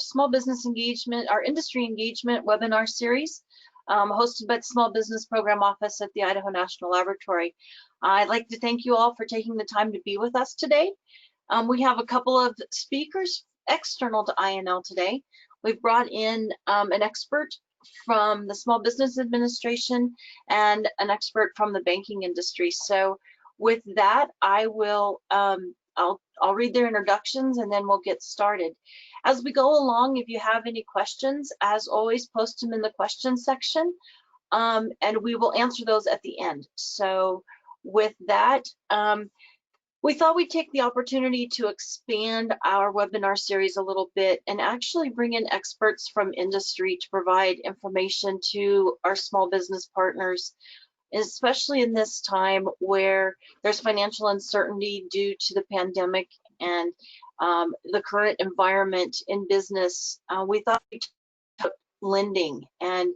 small business engagement, our industry engagement webinar series, hosted by the Small Business Program Office at the Idaho National Laboratory. I'd like to thank you all for taking the time to be with us today. We have a couple of speakers external to INL today. We've brought in an expert from the Small Business Administration and an expert from the banking industry. So with that, I will I'll read their introductions and then we'll get started. As we go along, if you have any questions, as always, post them in the questions section, and we will answer those at the end. So with that, we thought we'd take the opportunity to expand our webinar series a little bit and actually bring in experts from industry to provide information to our small business partners, especially in this time where there's financial uncertainty due to the pandemic and the current environment in business. We thought we'd talk about lending and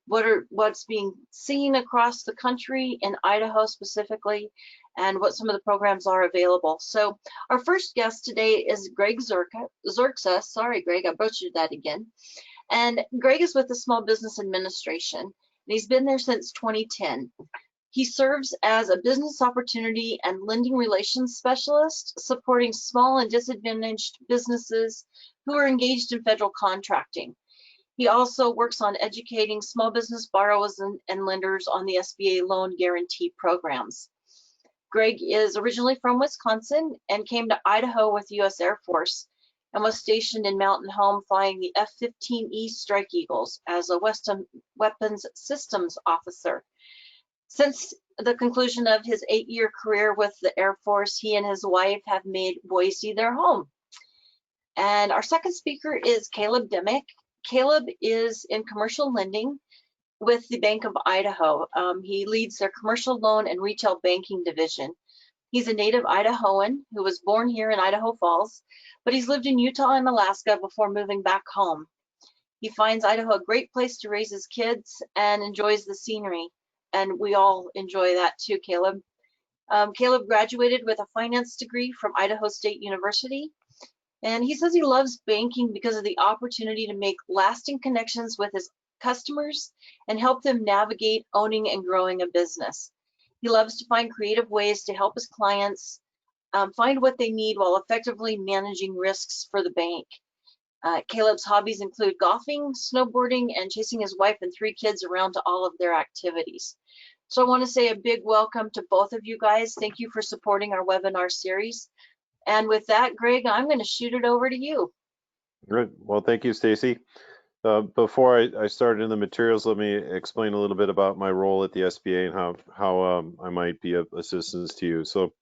what's being seen across the country, in Idaho specifically, and what some of the programs are available. So our first guest today is Greg Zurksa. Sorry, Greg, I butchered that again. And Greg is with the Small Business Administration, and he's been there since 2010. He serves as a business opportunity and lending relations specialist, supporting small and disadvantaged businesses who are engaged in federal contracting. He also works on educating small business borrowers and lenders on the SBA Loan Guaranty programs. Greg is originally from Wisconsin and came to Idaho with the U.S. Air Force and was stationed in Mountain Home flying the F-15E Strike Eagles as a weapons systems officer. Since the conclusion of his 8-year career with the Air Force, he and his wife have made Boise their home. And our second speaker is Caleb Demick. Caleb is in commercial lending with the Bank of Idaho. He leads their commercial loan and retail banking division. He's a native Idahoan who was born here in Idaho Falls, but he's lived in Utah and Alaska before moving back home. He finds Idaho a great place to raise his kids and enjoys the scenery. And we all enjoy that too, Caleb. Caleb graduated with a finance degree from Idaho State University. And he says he loves banking because of the opportunity to make lasting connections with his customers and help them navigate owning and growing a business. He loves to find creative ways to help his clients find what they need while effectively managing risks for the bank. Caleb's hobbies include golfing, snowboarding, and chasing his wife and 3 kids around to all of their activities. So I want to say a big welcome to both of you guys. Thank you for supporting our webinar series. And with that, Greg, I'm going to shoot it over to you. Good. Well, thank you, Stacy. Before I start in the materials, let me explain a little bit about my role at the SBA and how I might be of assistance to you. So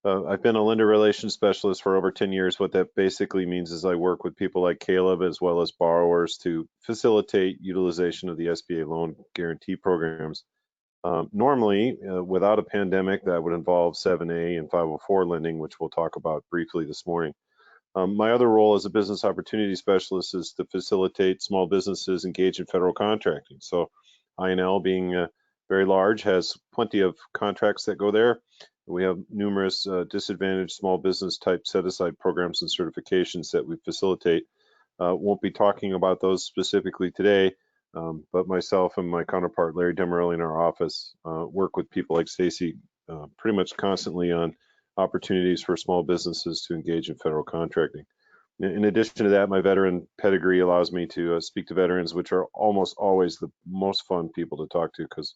I've been a lender relations specialist for over 10 years. What that basically means is I work with people like Caleb as well as borrowers to facilitate utilization of the SBA Loan Guaranty programs. Normally, without a pandemic, that would involve 7A and 504 lending, which we'll talk about briefly this morning. My other role as a business opportunity specialist is to facilitate small businesses engaged in federal contracting. So INL, being very large, has plenty of contracts that go there. We have numerous disadvantaged small business type set-aside programs and certifications that we facilitate. Won't be talking about those specifically today, but myself and my counterpart, Larry Demarelli, in our office, work with people like Stacy pretty much constantly on opportunities for small businesses to engage in federal contracting. In addition to that, my veteran pedigree allows me to speak to veterans, which are almost always the most fun people to talk to, because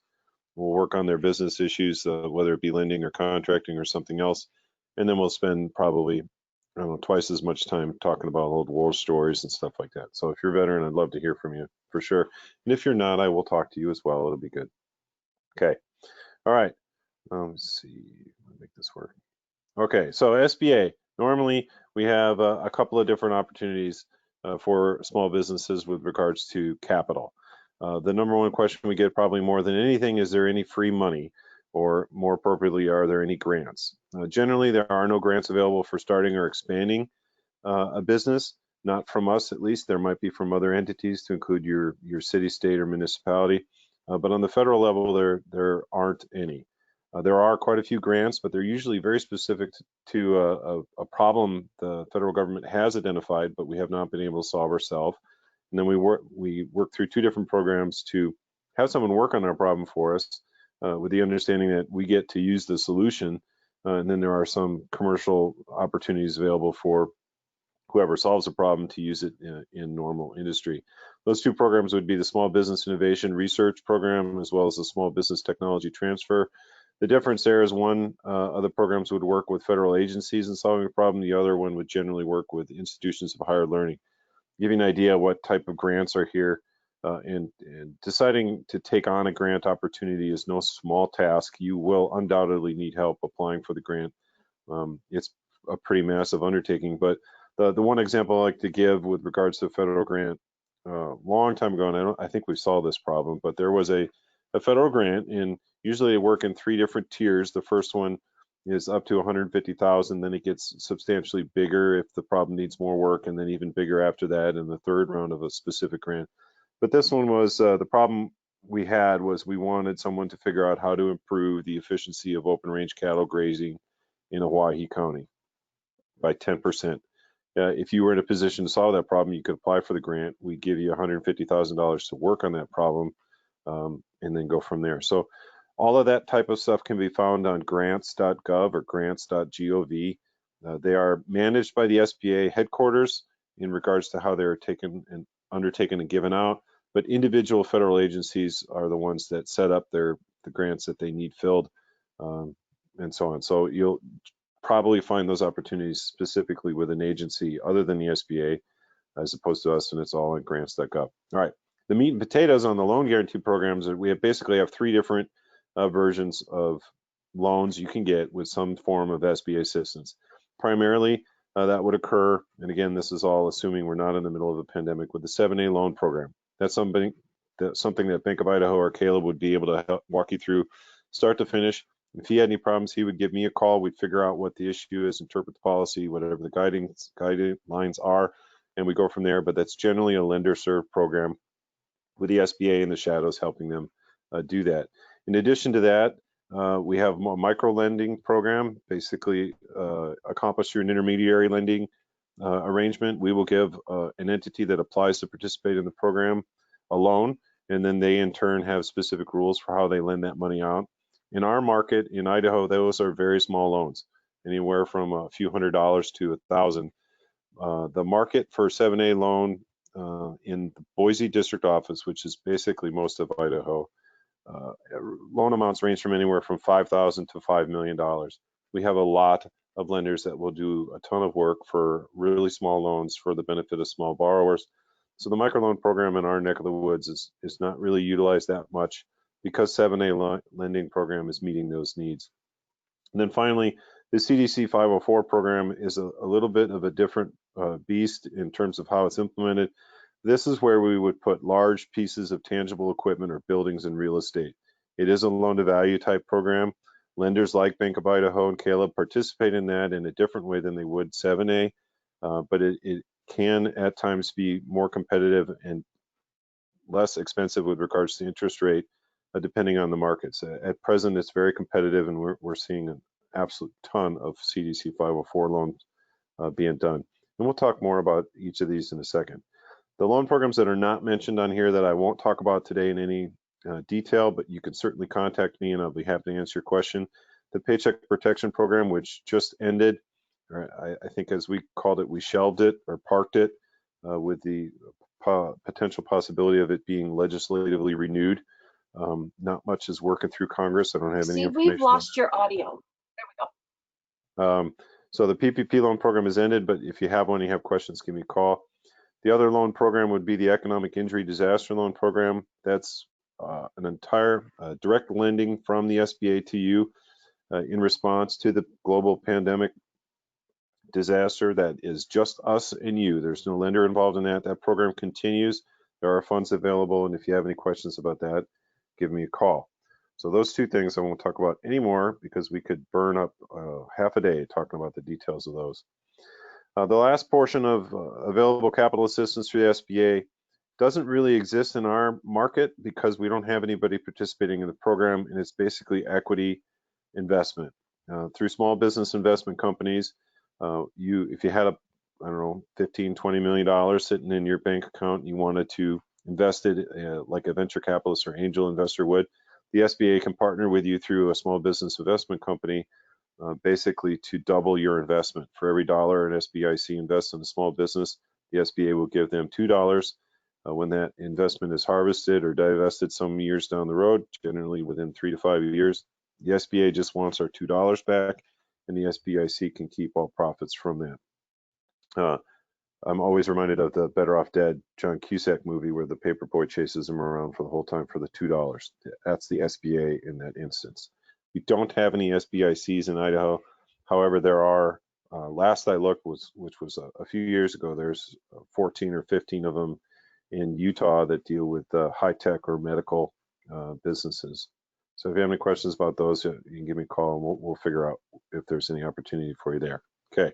we'll work on their business issues, whether it be lending or contracting or something else, and then we'll spend probably, I don't know, twice as much time talking about old war stories and stuff like that. So if you're a veteran, I'd love to hear from you for sure. And if you're not, I will talk to you as well. It'll be good. Okay. All right. Let's see. Let me make this work. Okay. So SBA, normally we have a couple of different opportunities for small businesses with regards to capital. The number one question we get probably more than anything, is there any free money? Or more appropriately, are there any grants? Generally, there are no grants available for starting or expanding a business, not from us at least. There might be from other entities to include your city, state, or municipality. But on the federal level, there aren't any. There are quite a few grants, but they're usually very specific to a problem the federal government has identified, but we have not been able to solve ourselves. And then we work through 2 different programs to have someone work on our problem for us, with the understanding that we get to use the solution. And then there are some commercial opportunities available for whoever solves the problem to use it in normal industry. Those 2 programs would be the Small Business Innovation Research Program, as well as the Small Business Technology Transfer. The difference there is one of the programs would work with federal agencies in solving a problem. The other one would generally work with institutions of higher learning. Give you an idea what type of grants are here, and deciding to take on a grant opportunity is no small task. You will undoubtedly need help applying for the grant. It's a pretty massive undertaking, but the one example I like to give with regards to federal grant, long time ago, and I think we solved this problem, but there was a federal grant, and usually they work in 3 different tiers. The first one is up to 150,000, then it gets substantially bigger if the problem needs more work, and then even bigger after that in the 3rd round of a specific grant. But this one was, the problem we had was we wanted someone to figure out how to improve the efficiency of open range cattle grazing in Owyhee County by 10%. If you were in a position to solve that problem, you could apply for the grant. We'd give you $150,000 to work on that problem, and then go from there. So all of that type of stuff can be found on grants.gov or grants.gov. They are managed by the SBA headquarters in regards to how they're taken and undertaken and given out, but individual federal agencies are the ones that set up the grants that they need filled, and so on. So you'll probably find those opportunities specifically with an agency other than the SBA, as opposed to us, and it's all in grants.gov. All right, the meat and potatoes on the loan guarantee programs, we basically have 3 different versions of loans you can get with some form of SBA assistance. Primarily, that would occur, and again, this is all assuming we're not in the middle of a pandemic, with the 7A loan program. That's something that Bank of Idaho or Caleb would be able to help walk you through start to finish. If he had any problems, he would give me a call. We'd figure out what the issue is, interpret the policy, whatever the guidelines are, and we go from there. But that's generally a lender-served program with the SBA in the shadows helping them do that. In addition to that, we have a micro lending program, basically accomplished through an intermediary lending arrangement. We will give an entity that applies to participate in the program a loan, and then they in turn have specific rules for how they lend that money out. In our market in Idaho, those are very small loans, anywhere from a few $100s to $1,000. The market for 7A loan in the Boise district office, which is basically most of Idaho, loan amounts range from anywhere from $5,000 to $5 million. We have a lot of lenders that will do a ton of work for really small loans for the benefit of small borrowers. So the microloan program in our neck of the woods is not really utilized that much, because 7A lending program is meeting those needs. And then finally, the CDC-504 program is a little bit of a different beast in terms of how it's implemented. This is where we would put large pieces of tangible equipment or buildings and real estate. It is a loan-to-value type program. Lenders like Bank of Idaho and Caleb participate in that in a different way than they would 7A, but it can at times be more competitive and less expensive with regards to interest rate, depending on the markets. At present, it's very competitive, and we're seeing an absolute ton of CDC-504 loans being done. And we'll talk more about each of these in a second. The loan programs that are not mentioned on here that I won't talk about today in any detail, but you can certainly contact me and I'll be happy to answer your question. The Paycheck Protection Program, which just ended, or I think as we called it, we shelved it or parked it with the potential possibility of it being legislatively renewed. Not much is working through Congress. I don't have any information. We've lost your audio. There we go. So the PPP loan program is ended, but if you have one, you have questions, give me a call. The other loan program would be the Economic Injury Disaster Loan Program. That's an entire direct lending from the SBA to you in response to the global pandemic disaster. That is just us and you. There's no lender involved in that. That program continues. There are funds available, and if you have any questions about that, give me a call. So those 2 things I won't talk about anymore, because we could burn up half a day talking about the details of those. The last portion of available capital assistance through the SBA doesn't really exist in our market because we don't have anybody participating in the program, and it's basically equity investment. Through small business investment companies, if you had I don't know, $15, $20 million sitting in your bank account, and you wanted to invest it like a venture capitalist or angel investor would, the SBA can partner with you through a small business investment company, basically to double your investment. For every dollar an SBIC invests in a small business, the SBA will give them $2. When that investment is harvested or divested some years down the road, generally within 3 to 5 years, the SBA just wants our $2 back, and the SBIC can keep all profits from that. I'm always reminded of the Better Off Dead John Cusack movie where the paperboy chases him around for the whole time for the $2. That's the SBA in that instance. We don't have any SBICs in Idaho. However, there are, last I looked, which was a few years ago, there's 14 or 15 of them in Utah that deal with high tech or medical businesses. So if you have any questions about those, you can give me a call and we'll figure out if there's any opportunity for you there. Okay.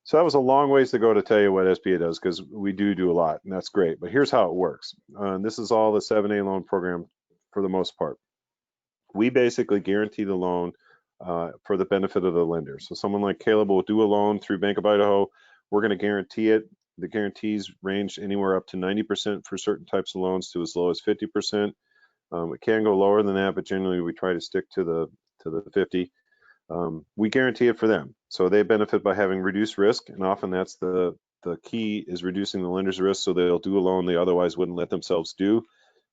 So that was a long ways to go to tell you what SBA does, because we do a lot, and that's great. But here's how it works. This is all the 7A loan program for the most part. We basically guarantee the loan for the benefit of the lender. So someone like Caleb will do a loan through Bank of Idaho. We're going to guarantee it. The guarantees range anywhere up to 90% for certain types of loans to as low as 50%. It can go lower than that, but generally we try to stick to the 50. We guarantee it for them. So they benefit by having reduced risk, and often that's the key is reducing the lender's risk, so they'll do a loan they otherwise wouldn't let themselves do,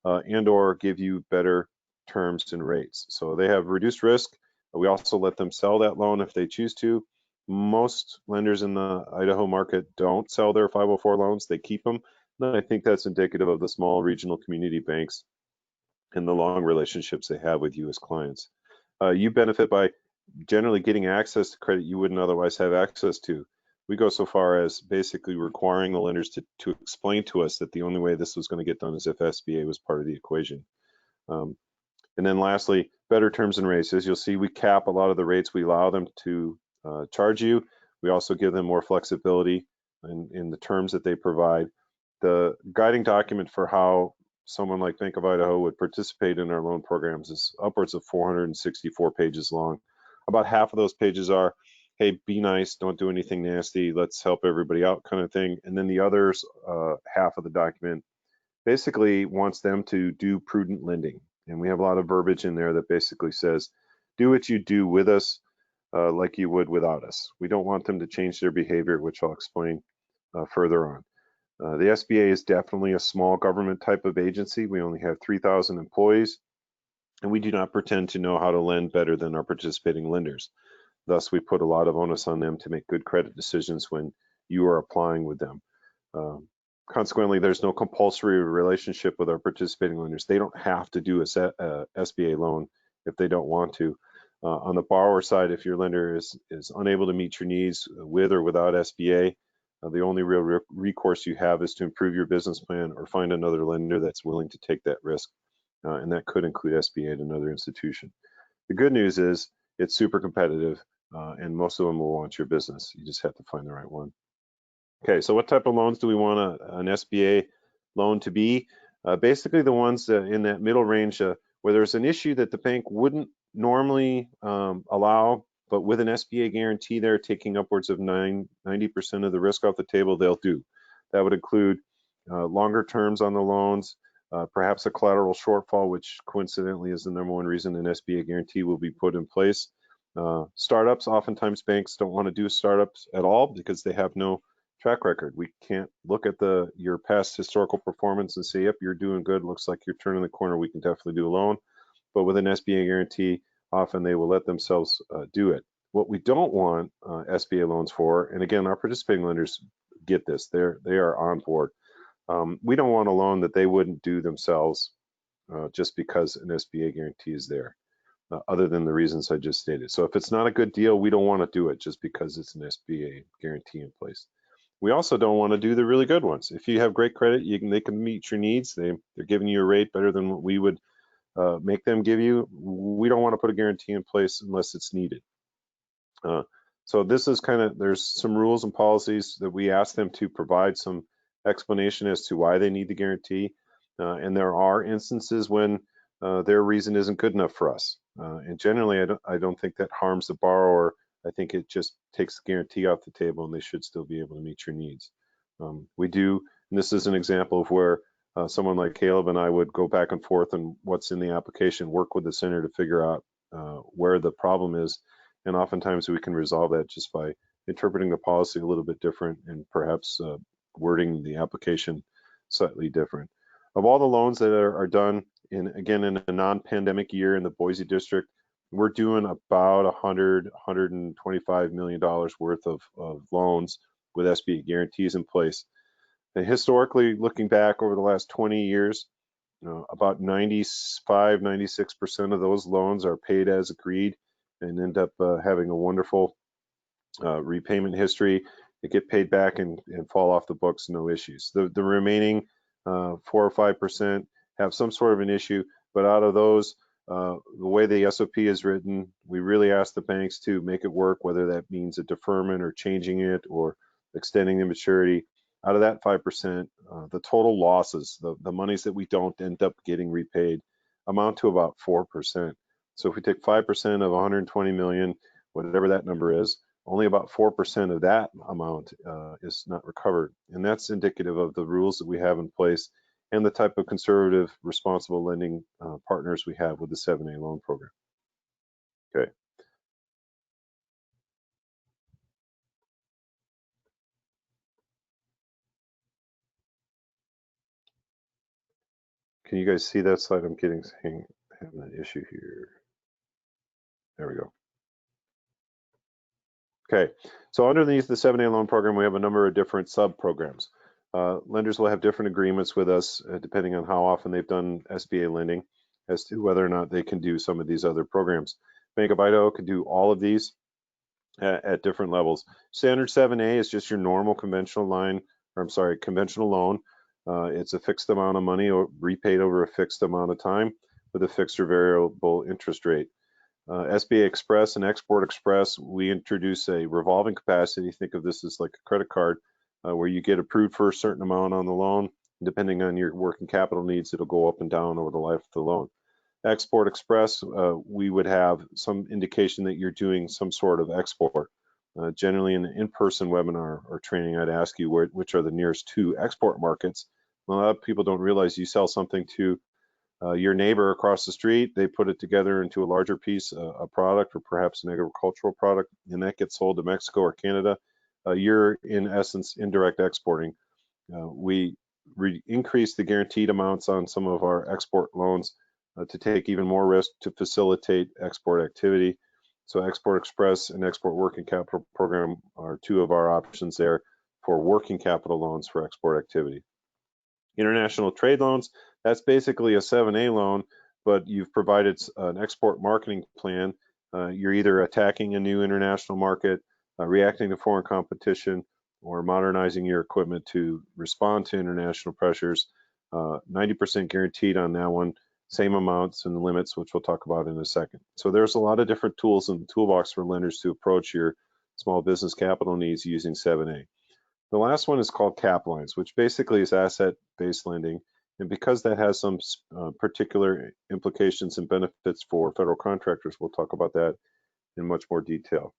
and or give you better terms and rates. So they have reduced risk. We also let them sell that loan if they choose to. Most lenders in the Idaho market don't sell their 504 loans. They keep them. And I think that's indicative of the small regional community banks and the long relationships they have with you as clients. You benefit by generally getting access to credit you wouldn't otherwise have access to. We go so far as basically requiring the lenders to explain to us that the only way this was going to get done is if SBA was part of the equation. And then lastly, better terms and rates. As you'll see, we cap a lot of the rates we allow them to charge you. We also give them more flexibility in the terms that they provide. The guiding document for how someone like Bank of Idaho would participate in our loan programs is upwards of 464 pages long. About half of those pages are, hey, be nice, don't do anything nasty, let's help everybody out kind of thing. And then the others, half of the document basically wants them to do prudent lending. And we have a lot of verbiage in there that basically says, do what you do with us like you would without us. We don't want them to change their behavior, which I'll explain further on. The SBA is definitely a small government type of agency. We only have 3,000 employees, and we do not pretend to know how to lend better than our participating lenders. Thus, we put a lot of onus on them to make good credit decisions when you are applying with them. Consequently, there's no compulsory relationship with our participating lenders. They don't have to do a SBA loan if they don't want to. On the borrower side, if your lender is unable to meet your needs with or without SBA, the only real recourse you have is to improve your business plan or find another lender that's willing to take that risk. And that could include SBA at another institution. The good news is it's super competitive, and most of them will want your business. You just have to find the right one. Okay, so what type of loans do we want an SBA loan to be? Basically the ones in that middle range where there's an issue that the bank wouldn't normally allow, but with an SBA guarantee they're taking upwards of 90% of the risk off the table, they'll do. That would include longer terms on the loans, perhaps a collateral shortfall, which coincidentally is the number one reason an SBA guarantee will be put in place. Startups, oftentimes banks don't want to do startups at all because they have no track record. We can't look at your past historical performance and say, yep, you're doing good, looks like you're turning the corner, we can definitely do a loan. But with an SBA guarantee, often they will let themselves do it. What we don't want SBA loans for, and again, our participating lenders get this, they are on board. We don't want a loan that they wouldn't do themselves just because an SBA guarantee is there, other than the reasons I just stated. So if it's not a good deal, we don't want to do it just because it's an SBA guarantee in place. We also don't want to do the really good ones. If you have great credit, they can meet your needs. They're giving you a rate better than what we would make them give you. We don't want to put a guarantee in place unless it's needed. So this is there's some rules and policies that we ask them to provide some explanation as to why they need the guarantee. And there are instances when their reason isn't good enough for us. And generally, I don't think that harms the borrower. I think it just takes the guarantee off the table, and they should still be able to meet your needs. We do, and this is an example of where someone like Caleb and I would go back and forth on what's in the application, work with the center to figure out where the problem is, and oftentimes we can resolve that just by interpreting the policy a little bit different and perhaps wording the application slightly different. Of all the loans that are done, again, in a non-pandemic year in the Boise district, we're doing about $125 million worth of loans with SBA guarantees in place. And historically, looking back over the last 20 years, about 95, 96% of those loans are paid as agreed and end up having a wonderful repayment history. They get paid back and fall off the books, no issues. The remaining 4 or 5% have some sort of an issue, but out of those, the way the SOP is written, we really ask the banks to make it work, whether that means a deferment or changing it or extending the maturity. Out of that 5%, the total losses, the monies that we don't end up getting repaid, amount to about 4%. So if we take 5% of 120 million, whatever that number is, only about 4% of that amount is not recovered. And that's indicative of the rules that we have in place and the type of conservative, responsible lending partners we have with the 7A loan program. Okay. Can you guys see that slide? I'm having an issue here. There we go. Okay, so underneath the 7A loan program, we have a number of different sub-programs. Lenders will have different agreements with us depending on how often they've done SBA lending as to whether or not they can do some of these other programs. Bank of Idaho can do all of these at different levels. Standard 7A is just your normal conventional conventional loan. It's a fixed amount of money or repaid over a fixed amount of time with a fixed or variable interest rate. SBA Express and Export Express, we introduce a revolving capacity. Think of this as like a credit card where you get approved for a certain amount on the loan. Depending on your working capital needs, it'll go up and down over the life of the loan. Export Express, we would have some indication that you're doing some sort of export. Generally in an in-person webinar or training, I'd ask you which are the nearest two export markets. A lot of people don't realize you sell something to your neighbor across the street, they put it together into a larger piece, a product or perhaps an agricultural product, and that gets sold to Mexico or Canada. You're in essence indirect exporting. We increase the guaranteed amounts on some of our export loans to take even more risk to facilitate export activity. So Export Express and Export Working Capital Program are two of our options there for working capital loans for export activity. International trade loans, that's basically a 7A loan, but you've provided an export marketing plan. You're either attacking a new international market, reacting to foreign competition, or modernizing your equipment to respond to international pressures. 90% guaranteed on that one, same amounts and limits, which we'll talk about in a second. So there's a lot of different tools in the toolbox for lenders to approach your small business capital needs using 7A. The last one is called CAPLines, which basically is asset-based lending. And because that has some particular implications and benefits for federal contractors, we'll talk about that in much more detail.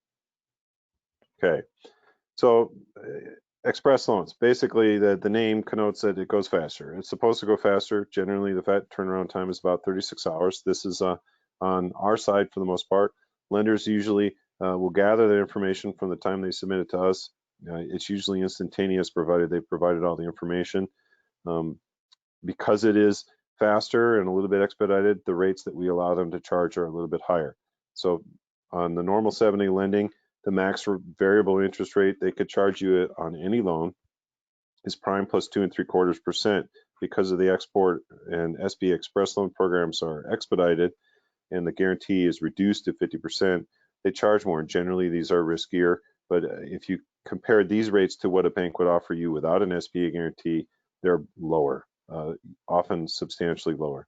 Okay, so express loans, basically the name connotes that it goes faster. It's supposed to go faster. Generally, the turnaround time is about 36 hours. This is on our side for the most part. Lenders usually will gather the information from the time they submit it to us. It's usually instantaneous, provided they've provided all the information. Because it is faster and a little bit expedited, the rates that we allow them to charge are a little bit higher. So on the normal 7A lending, the max variable interest rate they could charge you on any loan is prime plus 2.75%. Because of the export and SBA Express loan programs are expedited and the guarantee is reduced to 50%, they charge more. And generally, these are riskier. But if you compare these rates to what a bank would offer you without an SBA guarantee, they're lower, often substantially lower.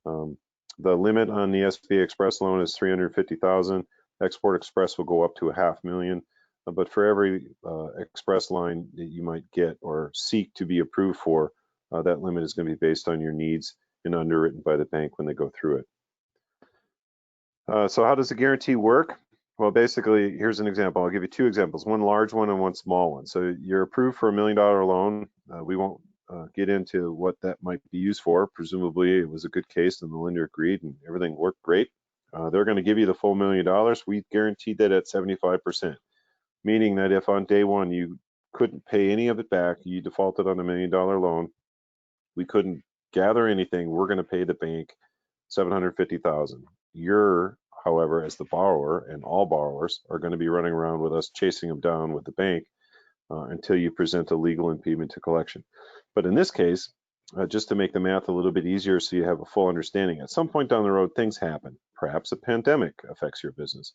The limit on the SBA Express loan is $350,000. Export Express will go up to $500,000. But for every Express line that you might get or seek to be approved for, that limit is going to be based on your needs and underwritten by the bank when they go through it. So how does the guarantee work? Well, basically, here's an example. I'll give you two examples, one large one and one small one. So you're approved for $1 million loan. We won't get into what that might be used for. Presumably, it was a good case and the lender agreed and everything worked great. They're going to give you the full $1 million. We guaranteed that at 75%, meaning that if on day one you couldn't pay any of it back, you defaulted on $1 million loan, we couldn't gather anything, we're going to pay the bank $750,000. You're, however, as the borrower, and all borrowers are going to be running around with us chasing them down with the bank until you present a legal impediment to collection. But in this case, just to make the math a little bit easier so you have a full understanding, at some point down the road, things happen. Perhaps a pandemic affects your business.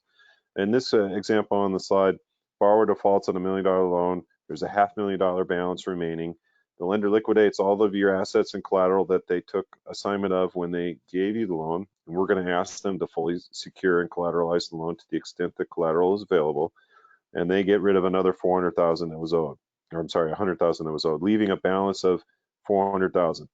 In this example on the slide, borrower defaults on $1 million loan. There's a $500,000 balance remaining. The lender liquidates all of your assets and collateral that they took assignment of when they gave you the loan, and we're going to ask them to fully secure and collateralize the loan to the extent the collateral is available, and they get rid of another $400,000 that was owed, or I'm sorry, $100,000 that was owed, leaving a balance of $400,000.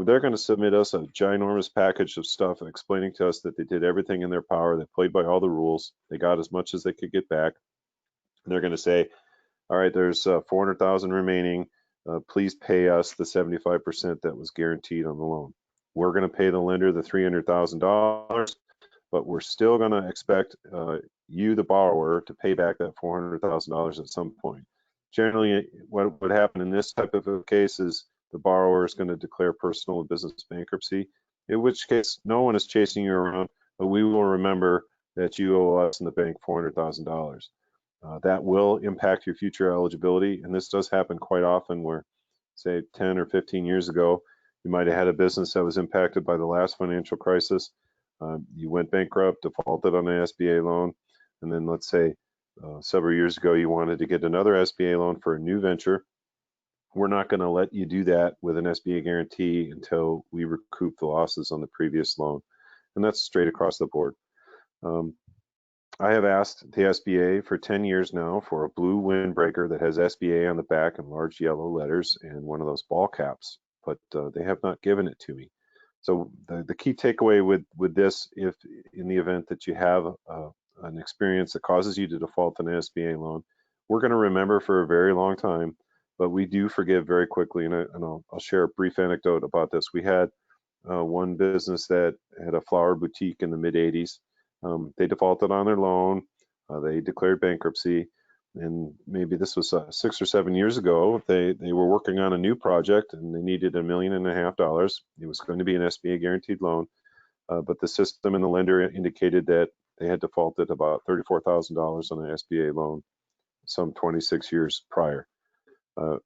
They're going to submit us a ginormous package of stuff explaining to us that they did everything in their power, they played by all the rules, they got as much as they could get back, and they're going to say, all right, there's $400,000 remaining. Please pay us the 75% that was guaranteed on the loan. We're going to pay the lender the $300,000, but we're still going to expect you, the borrower, to pay back that $400,000 at some point. Generally, what would happen in this type of a case is the borrower is going to declare personal and business bankruptcy, in which case no one is chasing you around, but we will remember that you owe us in the bank $400,000. That will impact your future eligibility, and this does happen quite often where, say, 10 or 15 years ago, you might have had a business that was impacted by the last financial crisis. You went bankrupt, defaulted on an SBA loan, and then let's say several years ago you wanted to get another SBA loan for a new venture. We're not going to let you do that with an SBA guarantee until we recoup the losses on the previous loan, and that's straight across the board. I have asked the SBA for 10 years now for a blue windbreaker that has SBA on the back in large yellow letters and one of those ball caps, but they have not given it to me. So the key takeaway with this, if in the event that you have an experience that causes you to default on an SBA loan, we're going to remember for a very long time, but we do forgive very quickly. And I'll share a brief anecdote about this. We had one business that had a flower boutique in the mid 80s. They defaulted on their loan. They declared bankruptcy, and maybe this was 6 or 7 years ago. They were working on a new project and they needed $1.5 million. It was going to be an SBA guaranteed loan, but the system and the lender indicated that they had defaulted about $34,000 on an SBA loan some 26 years prior.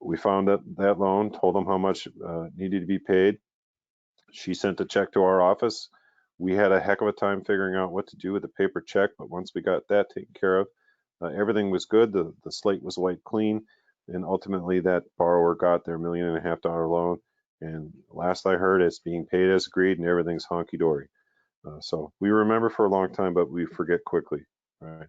We found that loan, told them how much needed to be paid. She sent a check to our office. We had a heck of a time figuring out what to do with the paper check, but once we got that taken care of, everything was good. The slate was wiped clean, and ultimately that borrower got their $1.5 million loan. And last I heard, it's being paid as agreed, and everything's honky-dory. So we remember for a long time, but we forget quickly. All right.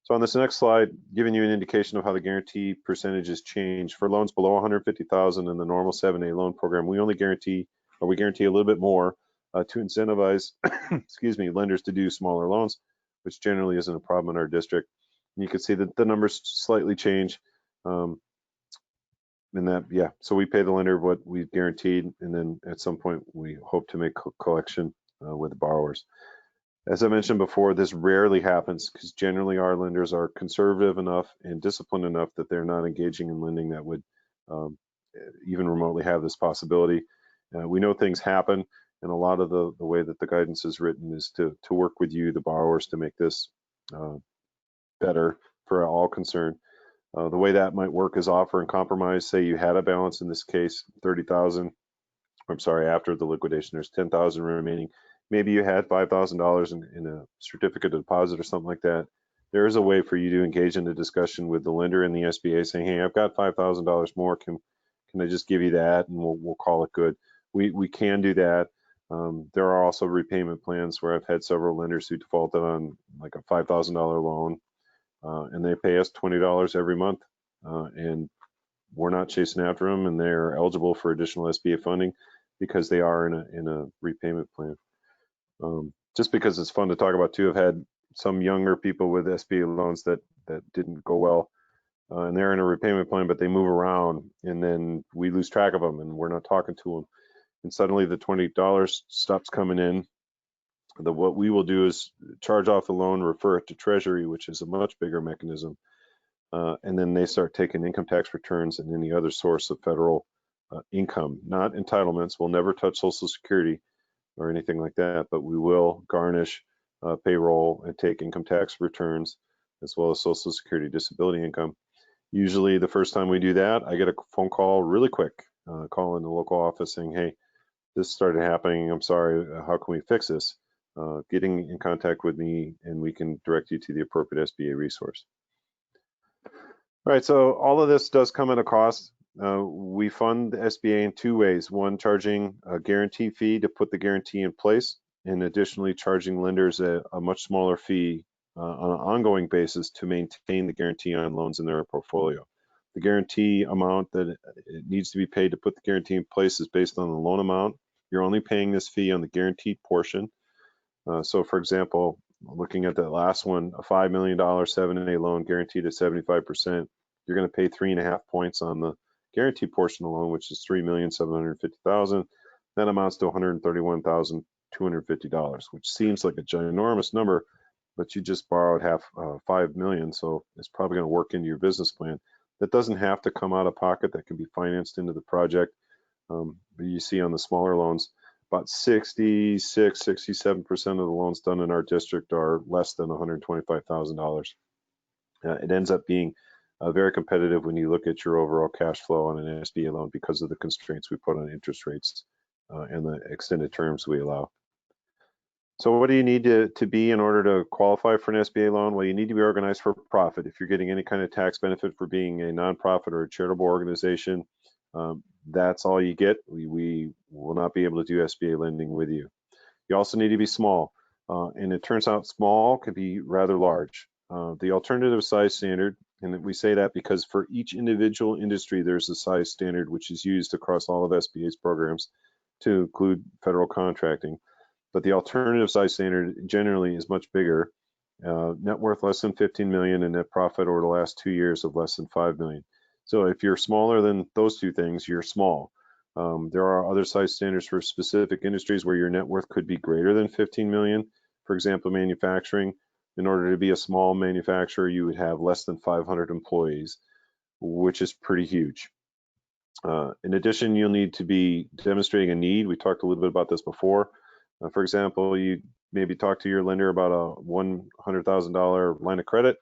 So on this next slide, giving you an indication of how the guarantee percentages change. For loans below $150,000 in the normal 7A loan program, we guarantee a little bit more to incentivize, excuse me, lenders to do smaller loans, which generally isn't a problem in our district. And you can see that the numbers slightly change. So we pay the lender what we've guaranteed, and then at some point we hope to make collection with the borrowers. As I mentioned before, this rarely happens because generally our lenders are conservative enough and disciplined enough that they're not engaging in lending that would even remotely have this possibility. We know things happen, and a lot of the way that the guidance is written is to work with you, the borrowers, to make this better for all concerned. The way that might work is offer and compromise. Say you had a balance, in this case, $30,000. I'm sorry, after the liquidation, there's $10,000 remaining. Maybe you had $5,000 in a certificate of deposit or something like that. There is a way for you to engage in a discussion with the lender and the SBA saying, hey, I've got $5,000 more. Can I just give you that and we'll call it good? We can do that. There are also repayment plans where I've had several lenders who defaulted on like a $5,000 loan and they pay us $20 every month and we're not chasing after them and they're eligible for additional SBA funding because they are in a repayment plan. Just because it's fun to talk about too. I've had some younger people with SBA loans that didn't go well, and they're in a repayment plan, but they move around, and then we lose track of them, and we're not talking to them, and suddenly the $20 stops coming in. What we will do is charge off the loan, refer it to Treasury, which is a much bigger mechanism, and then they start taking income tax returns and any other source of federal income, not entitlements. We'll never touch Social Security or anything like that, but we will garnish payroll and take income tax returns as well as Social Security disability income. Usually the first time we do that, I get a phone call really quick, call in the local office saying, hey, this started happening, I'm sorry, how can we fix this? Getting in contact with me and we can direct you to the appropriate SBA resource. All right, so all of this does come at a cost. We fund the SBA in two ways. One, charging a guarantee fee to put the guarantee in place, and additionally charging lenders a much smaller fee on an ongoing basis to maintain the guarantee on loans in their portfolio. The guarantee amount that it needs to be paid to put the guarantee in place is based on the loan amount. You're only paying this fee on the guaranteed portion. So for example, looking at that last one, a $5 million 7A loan guaranteed at 75%, you're going to pay 3.5 points on the guaranteed portion of the loan, which is $3,750,000. That amounts to $131,250, which seems like a ginormous number, but you just borrowed $5 million, so it's probably going to work into your business plan. That doesn't have to come out of pocket. That can be financed into the project. But you see on the smaller loans, about 67% of the loans done in our district are less than $125,000. It ends up being very competitive when you look at your overall cash flow on an SBA loan because of the constraints we put on interest rates and the extended terms we allow. So what do you need to be in order to qualify for an SBA loan? Well, you need to be organized for profit. If you're getting any kind of tax benefit for being a nonprofit or a charitable organization, that's all you get. We will not be able to do SBA lending with you. You also need to be small, and it turns out small could be rather large. The alternative size standard, and we say that because for each individual industry, there's a size standard which is used across all of SBA's programs to include federal contracting. But the alternative size standard generally is much bigger. Net worth less than 15 million and net profit over the last 2 years of less than 5 million. So if you're smaller than those two things, you're small. There are other size standards for specific industries where your net worth could be greater than 15 million. For example, manufacturing. In order to be a small manufacturer, you would have less than 500 employees, which is pretty huge. In addition, you'll need to be demonstrating a need. We talked a little bit about this before. For example, you maybe talk to your lender about a $100,000 line of credit,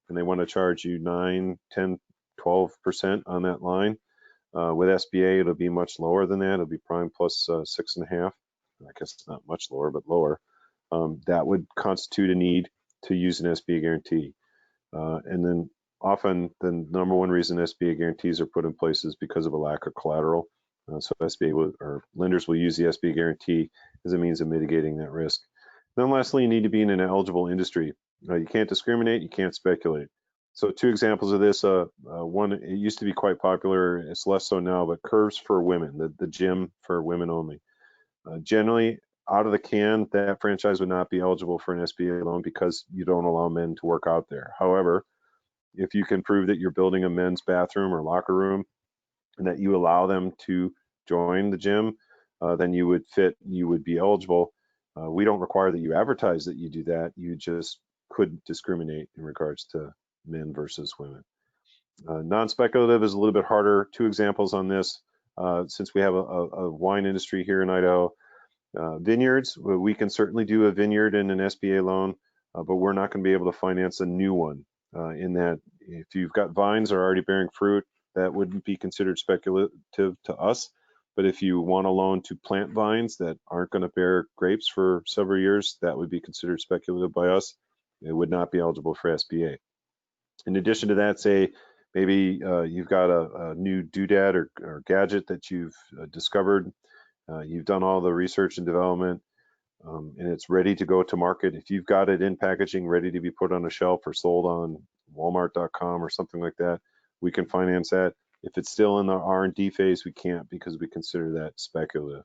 and they want to charge you 9, 10, 12% on that line. With SBA, it'll be much lower than that. It'll be prime plus 6.5. I guess it's not much lower, but lower. That would constitute a need to use an SBA guarantee. And then often the number one reason SBA guarantees are put in place is because of a lack of collateral. So SBA or lenders will use the SBA guarantee as a means of mitigating that risk. Then lastly, you need to be in an eligible industry. You can't discriminate, you can't speculate. So two examples of this, one, it used to be quite popular, it's less so now, but Curves for Women, the gym for women only. Generally, out of the can, that franchise would not be eligible for an SBA loan because you don't allow men to work out there. However, if you can prove that you're building a men's bathroom or locker room and that you allow them to join the gym, then you would be eligible. We don't require that you advertise that you do that. You just could discriminate in regards to men versus women. Non-speculative is a little bit harder. Two examples on this, since we have a wine industry here in Idaho. Vineyards, we can certainly do a vineyard in an SBA loan, but we're not going to be able to finance a new one. In that, if you've got vines that are already bearing fruit, that wouldn't be considered speculative to us. But if you want a loan to plant vines that aren't going to bear grapes for several years, that would be considered speculative by us. It would not be eligible for SBA. In addition to that, say maybe you've got a new doodad or gadget that you've discovered. You've done all the research and development, and it's ready to go to market. If you've got it in packaging, ready to be put on a shelf or sold on Walmart.com or something like that, we can finance that. If it's still in the R&D phase, we can't because we consider that speculative.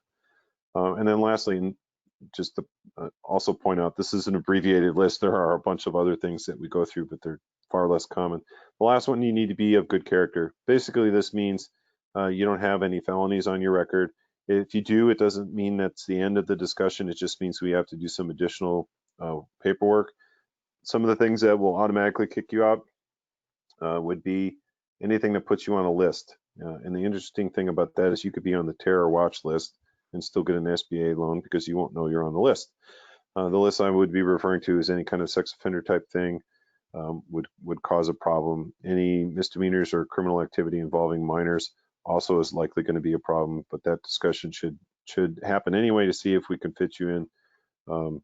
And then lastly, just to also point out, this is an abbreviated list. There are a bunch of other things that we go through, but they're far less common. The last one, you need to be of good character. Basically, this means you don't have any felonies on your record. If you do, it doesn't mean that's the end of the discussion. It just means we have to do some additional paperwork. Some of the things that will automatically kick you out would be anything that puts you on a list. And the interesting thing about that is you could be on the terror watch list and still get an SBA loan because you won't know you're on the list. The list I would be referring to is any kind of sex offender type thing would cause a problem. Any misdemeanors or criminal activity involving minors also is likely going to be a problem, but that discussion should happen anyway to see if we can fit you in.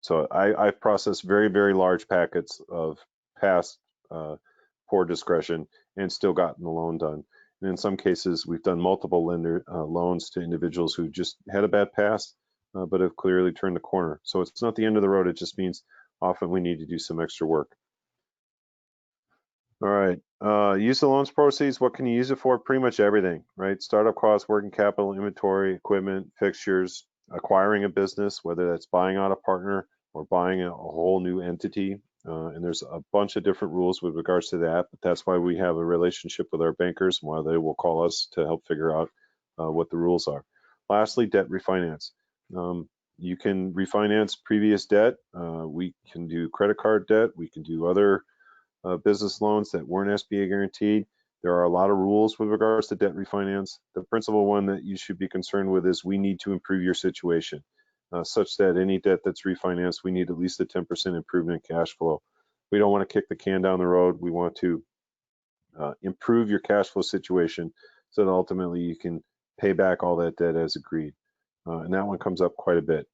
So I've processed very, very large packets of past poor discretion and still gotten the loan done. And in some cases, we've done multiple loans to individuals who just had a bad past, but have clearly turned the corner. So it's not the end of the road. It just means often we need to do some extra work. All right, use the loans proceeds. What can you use it for? Pretty much everything, right? Startup costs, working capital, inventory, equipment, fixtures, acquiring a business, whether that's buying out a partner or buying a whole new entity. And there's a bunch of different rules with regards to that, but that's why we have a relationship with our bankers and why they will call us to help figure out what the rules are. Lastly, debt refinance. You can refinance previous debt. We can do credit card debt. We can do other business loans that weren't SBA guaranteed. There are a lot of rules with regards to debt refinance. The principal one that you should be concerned with is we need to improve your situation such that any debt that's refinanced, we need at least a 10% improvement in cash flow. We don't want to kick the can down the road. We want to improve your cash flow situation so that ultimately you can pay back all that debt as agreed. And that one comes up quite a bit.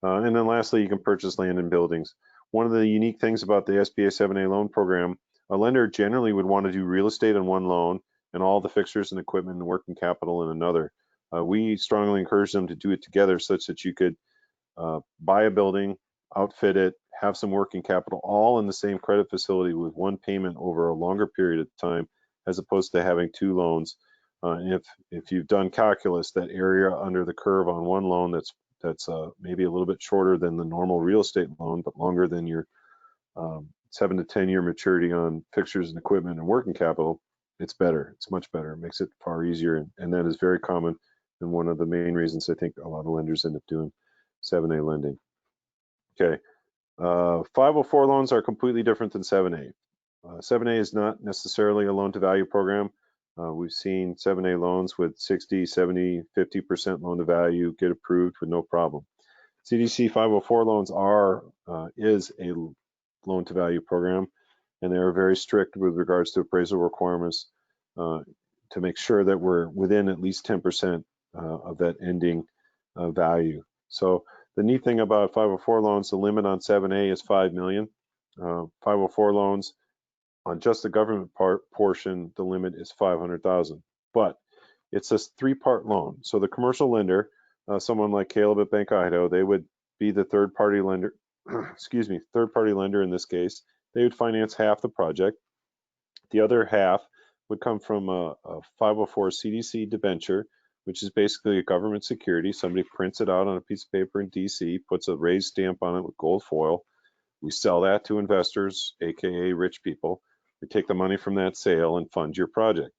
And then lastly, you can purchase land and buildings. One of the unique things about the SBA 7A loan program, a lender generally would want to do real estate on one loan and all the fixtures and equipment and working capital in another. We strongly encourage them to do it together such that you could buy a building, outfit it, have some working capital, all in the same credit facility with one payment over a longer period of time, as opposed to having two loans. If you've done calculus, that area under the curve on one loan that's maybe a little bit shorter than the normal real estate loan, but longer than your 7 to 10 year maturity on fixtures and equipment and working capital, it's better. It's much better. It makes it far easier, and that is very common and one of the main reasons I think a lot of lenders end up doing 7A lending. Okay, 504 loans are completely different than 7A. 7A is not necessarily a loan to value program. We've seen 7A loans with 60, 70, 50% loan to value get approved with no problem. CDC-504 loans is a loan to value program, and they are very strict with regards to appraisal requirements to make sure that we're within at least 10% of that ending value. So the neat thing about 504 loans, the limit on 7A is 5 million. 504 loans, on just the government portion, the limit is 500,000, but it's a three-part loan. So the commercial lender, someone like Caleb at Bank Idaho, they would be the third-party lender, excuse me, third-party lender in this case. They would finance half the project. The other half would come from a 504 CDC debenture, which is basically a government security. Somebody prints it out on a piece of paper in DC, puts a raised stamp on it with gold foil. We sell that to investors, AKA rich people. We take the money from that sale and fund your project.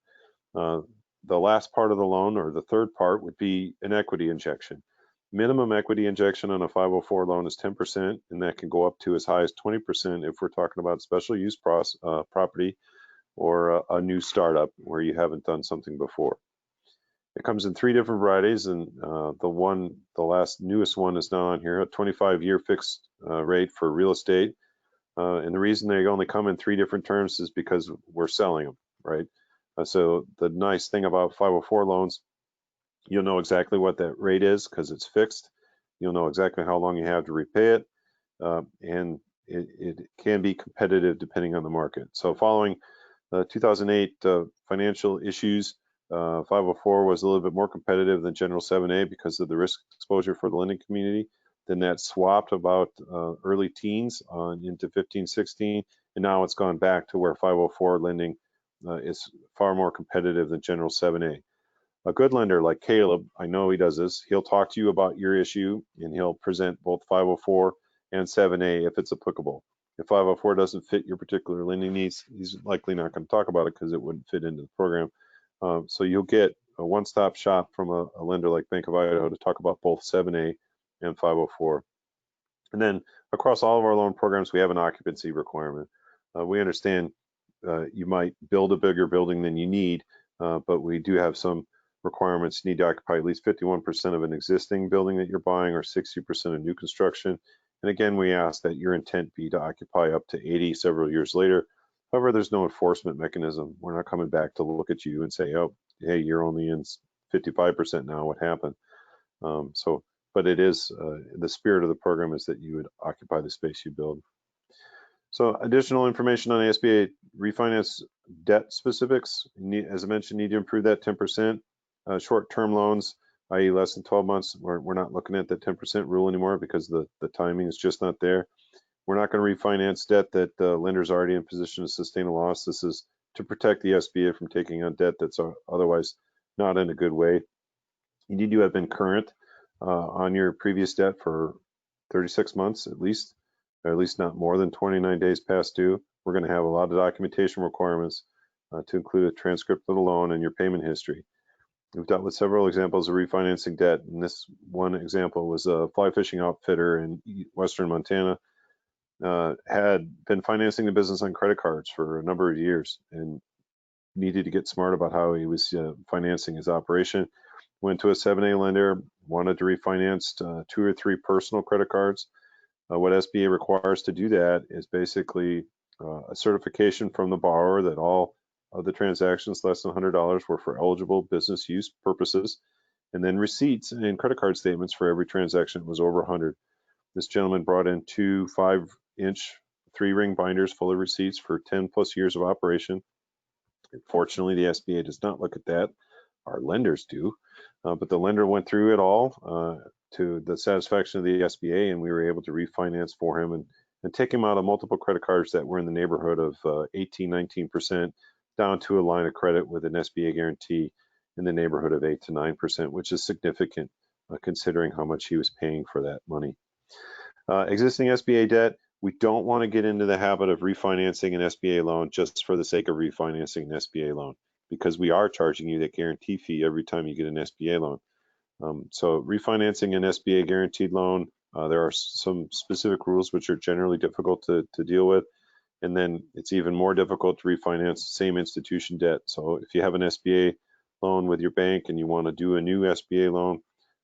The last part of the loan, or the third part, would be an equity injection. Minimum equity injection on a 504 loan is 10%, and that can go up to as high as 20% if we're talking about special use property or a new startup where you haven't done something before. It comes in 3 different varieties, and the last newest one is not on here, a 25-year fixed rate for real estate. And the reason they only come in 3 different terms is because we're selling them, right? So the nice thing about 504 loans, you'll know exactly what that rate is because it's fixed. You'll know exactly how long you have to repay it, and it can be competitive depending on the market. So following 2008 financial issues, 504 was a little bit more competitive than General 7A because of the risk exposure for the lending community. Then that swapped about early teens into 15, 16, and now it's gone back to where 504 lending is far more competitive than General 7A. A good lender like Caleb, I know he does this, he'll talk to you about your issue and he'll present both 504 and 7A if it's applicable. If 504 doesn't fit your particular lending needs, he's likely not going to talk about it because it wouldn't fit into the program. So you'll get a one-stop shop from a lender like Bank of Idaho to talk about both 7A and 504. And then across all of our loan programs, we have an occupancy requirement. We understand you might build a bigger building than you need, but we do have some requirements. You need to occupy at least 51% of an existing building that you're buying or 60% of new construction. And again, we ask that your intent be to occupy up to 80 several years later. However, there's no enforcement mechanism. We're not coming back to look at you and say, oh, hey, you're only in 55% now, what happened? But it is, the spirit of the program is that you would occupy the space you build. So additional information on SBA refinance debt specifics. As I mentioned, need to improve that 10%. Short-term loans, i.e. less than 12 months, we're not looking at the 10% rule anymore because the timing is just not there. We're not going to refinance debt that the lender's already in position to sustain a loss. This is to protect the SBA from taking on debt that's otherwise not in a good way. You need to have been current on your previous debt for 36 months at least, or at least not more than 29 days past due. We're going to have a lot of documentation requirements to include a transcript of the loan and your payment history. We've dealt with several examples of refinancing debt, and this one example was a fly fishing outfitter in western Montana. Had been financing the business on credit cards for a number of years and needed to get smart about how he was financing his operation. Went to a 7A lender, wanted to refinance 2 or 3 personal credit cards. What SBA requires to do that is basically a certification from the borrower that all of the transactions less than $100 were for eligible business use purposes, and then receipts and credit card statements for every transaction that was over 100. This gentleman brought in 2 5-inch 3-ring binders full of receipts for 10 plus years of operation. Fortunately, the SBA does not look at that. Our lenders do, but the lender went through it all to the satisfaction of the SBA, and we were able to refinance for him and take him out of multiple credit cards that were in the neighborhood of 18, 19%, down to a line of credit with an SBA guarantee in the neighborhood of 8 to 9%, which is significant considering how much he was paying for that money. Existing SBA debt, we don't want to get into the habit of refinancing an SBA loan just for the sake of refinancing an SBA loan, because we are charging you that guarantee fee every time you get an SBA loan. So refinancing an SBA guaranteed loan, there are some specific rules which are generally difficult to deal with. And then it's even more difficult to refinance same institution debt. So if you have an SBA loan with your bank and you want to do a new SBA loan,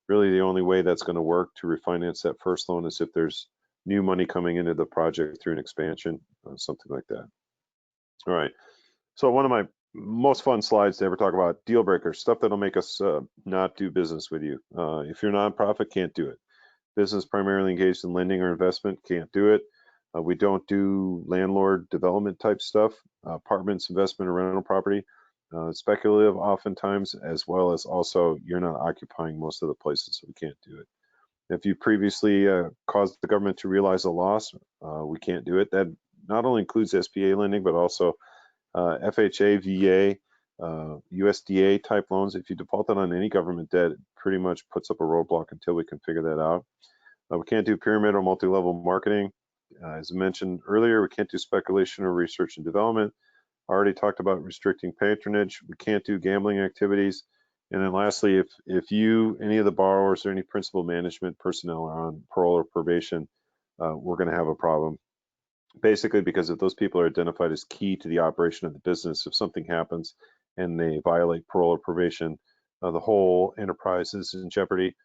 really the only way that's going to work to refinance that first loan is if there's new money coming into the project through an expansion, something like that. All right. So one of my most fun slides to ever talk about, deal breakers, stuff that'll make us not do business with you. If you're a nonprofit, can't do it. Business primarily engaged in lending or investment, can't do it. We don't do landlord development type stuff, apartments, investment or rental property, speculative oftentimes, as well as also you're not occupying most of the places, so we can't do it. If you previously caused the government to realize a loss, we can't do it. That not only includes SBA lending, but also FHA, VA, USDA type loans. If you defaulted on any government debt, it pretty much puts up a roadblock until we can figure that out. We can't do pyramid or multi-level marketing. As I mentioned earlier, we can't do speculation or research and development. I already talked about restricting patronage. We can't do gambling activities. And then lastly, if you, any of the borrowers or any principal management personnel are on parole or probation, we're going to have a problem. Basically, because if those people are identified as key to the operation of the business, if something happens and they violate parole or probation, the whole enterprise is in jeopardy.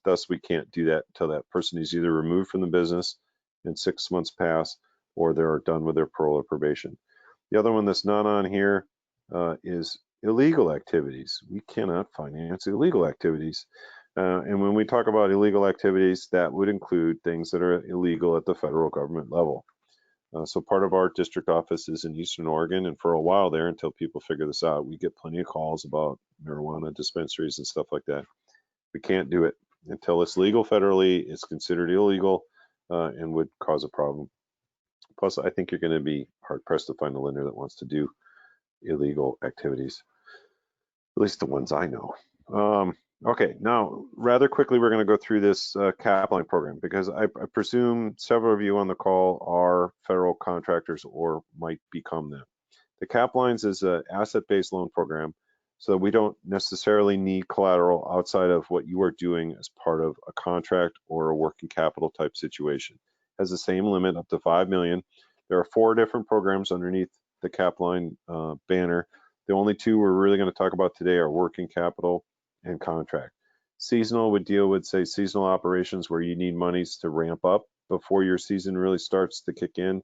Thus, we can't do that until that person is either removed from the business and 6 months pass, or they're done with their parole or probation. The other one that's not on here is illegal activities. We cannot finance illegal activities. And when we talk about illegal activities, that would include things that are illegal at the federal government level. So part of our district office is in Eastern Oregon, and for a while there, until people figure this out, we get plenty of calls about marijuana dispensaries and stuff like that. We can't do it until it's legal federally. It's considered illegal and would cause a problem. Plus, I think you're going to be hard pressed to find a lender that wants to do illegal activities. least the ones I know. Okay, now rather quickly we're going to go through this CAPLine program because I presume several of you on the call are federal contractors or might become them. The CAPLines is an asset-based loan program, so we don't necessarily need collateral outside of what you are doing as part of a contract or a working capital type situation. It has the same limit up to $5 million. There are 4 different programs underneath the CAPLine banner. The only 2 we're really going to talk about today are working capital and contract. Seasonal would deal with, say, seasonal operations where you need monies to ramp up before your season really starts to kick in,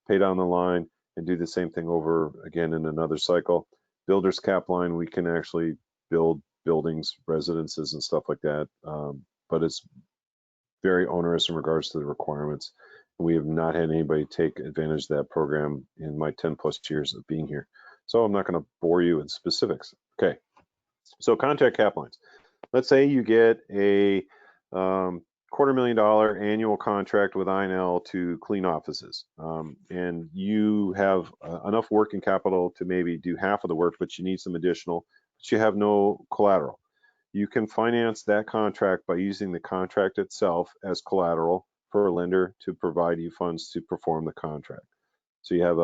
pay down the line, and do the same thing over again in another cycle. Builder's CAPLine, we can actually build buildings, residences, and stuff like that, but it's very onerous in regards to the requirements. We have not had anybody take advantage of that program in my 10 plus years of being here. So I'm not going to bore you in specifics. Okay, so contract CAPLines. Let's say you get a $250,000 annual contract with INL to clean offices, and you have enough working capital to maybe do half of the work, but you need some additional, but you have no collateral. You can finance that contract by using the contract itself as collateral for a lender to provide you funds to perform the contract. So you have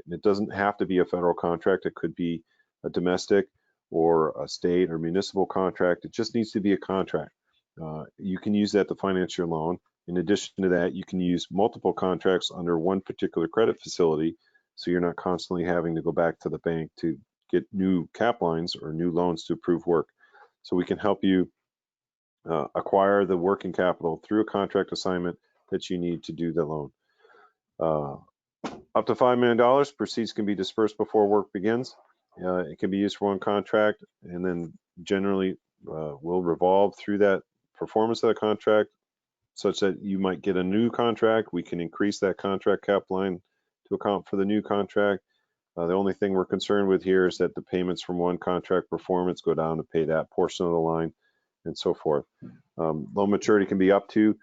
it doesn't have to be a federal contract. It could be a domestic or a state or municipal contract. It just needs to be a contract. You can use that to finance your loan. In addition to that, you can use multiple contracts under one particular credit facility, so you're not constantly having to go back to the bank to get new CAPLines or new loans to approve work. So we can help you acquire the working capital through a contract assignment that you need to do the loan. Up to $5 million, proceeds can be dispersed before work begins. It can be used for one contract, and then generally will revolve through that performance of the contract, such that you might get a new contract. We can increase that contract CAPLine to account for the new contract. The only thing we're concerned with here is that the payments from one contract performance go down to pay that portion of the line, and so forth. Loan maturity can be up to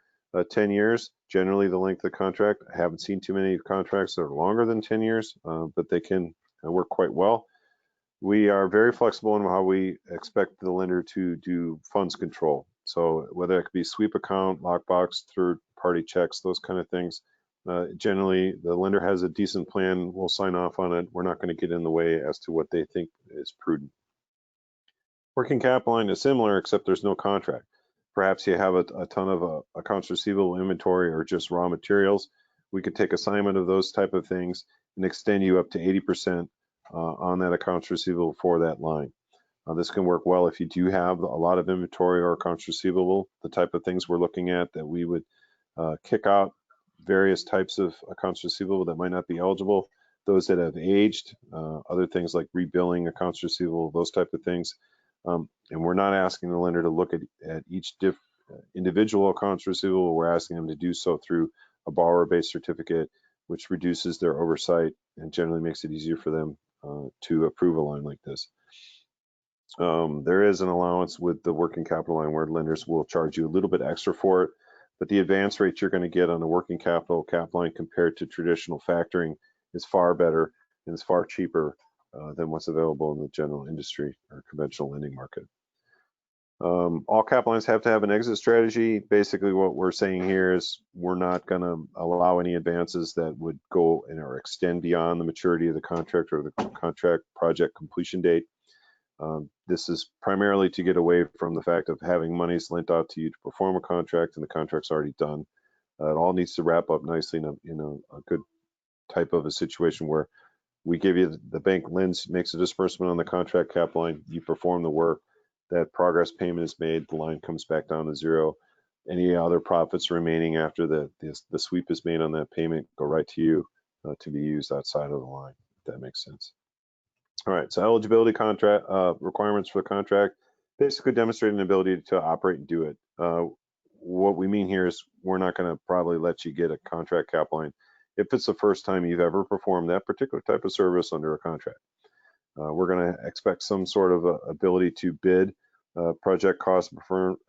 10 years, generally the length of the contract. I haven't seen too many contracts that are longer than 10 years, but they can work quite well. We are very flexible in how we expect the lender to do funds control. So whether it could be sweep account, lockbox, third-party checks, those kind of things. Generally, the lender has a decent plan. We'll sign off on it. We're not going to get in the way as to what they think is prudent. Working CAPLine is similar, except there's no contract. Perhaps you have a ton of accounts receivable inventory or just raw materials. We could take assignment of those type of things and extend you up to 80% on that accounts receivable for that line. This can work well if you do have a lot of inventory or accounts receivable, the type of things we're looking at that we would kick out various types of accounts receivable that might not be eligible, those that have aged, other things like rebilling accounts receivable, those type of things. And we're not asking the lender to look at each individual accounts receivable. We're asking them to do so through a borrower-based certificate, which reduces their oversight and generally makes it easier for them to approve a line like this. There is an allowance with the working capital line where lenders will charge you a little bit extra for it, but the advance rate you're going to get on the working capital CAPLine compared to traditional factoring is far better and is far cheaper than what's available in the general industry or conventional lending market. All CAPLines have to have an exit strategy. Basically, what we're saying here is we're not going to allow any advances that would go or extend beyond the maturity of the contract or the contract project completion date. This is primarily to get away from the fact of having monies lent out to you to perform a contract and the contract's already done. It all needs to wrap up nicely in a good type of a situation where we give you, the bank lends, makes a disbursement on the contract CAPLine, you perform the work, that progress payment is made, the line comes back down to zero. Any other profits remaining after the sweep is made on that payment go right to you to be used outside of the line, if that makes sense. All right, so eligibility contract requirements for the contract, basically demonstrating an ability to operate and do it. What we mean here is we're not going to probably let you get a contract CAPLine if it's the first time you've ever performed that particular type of service under a contract. We're going to expect some sort of ability to bid project costs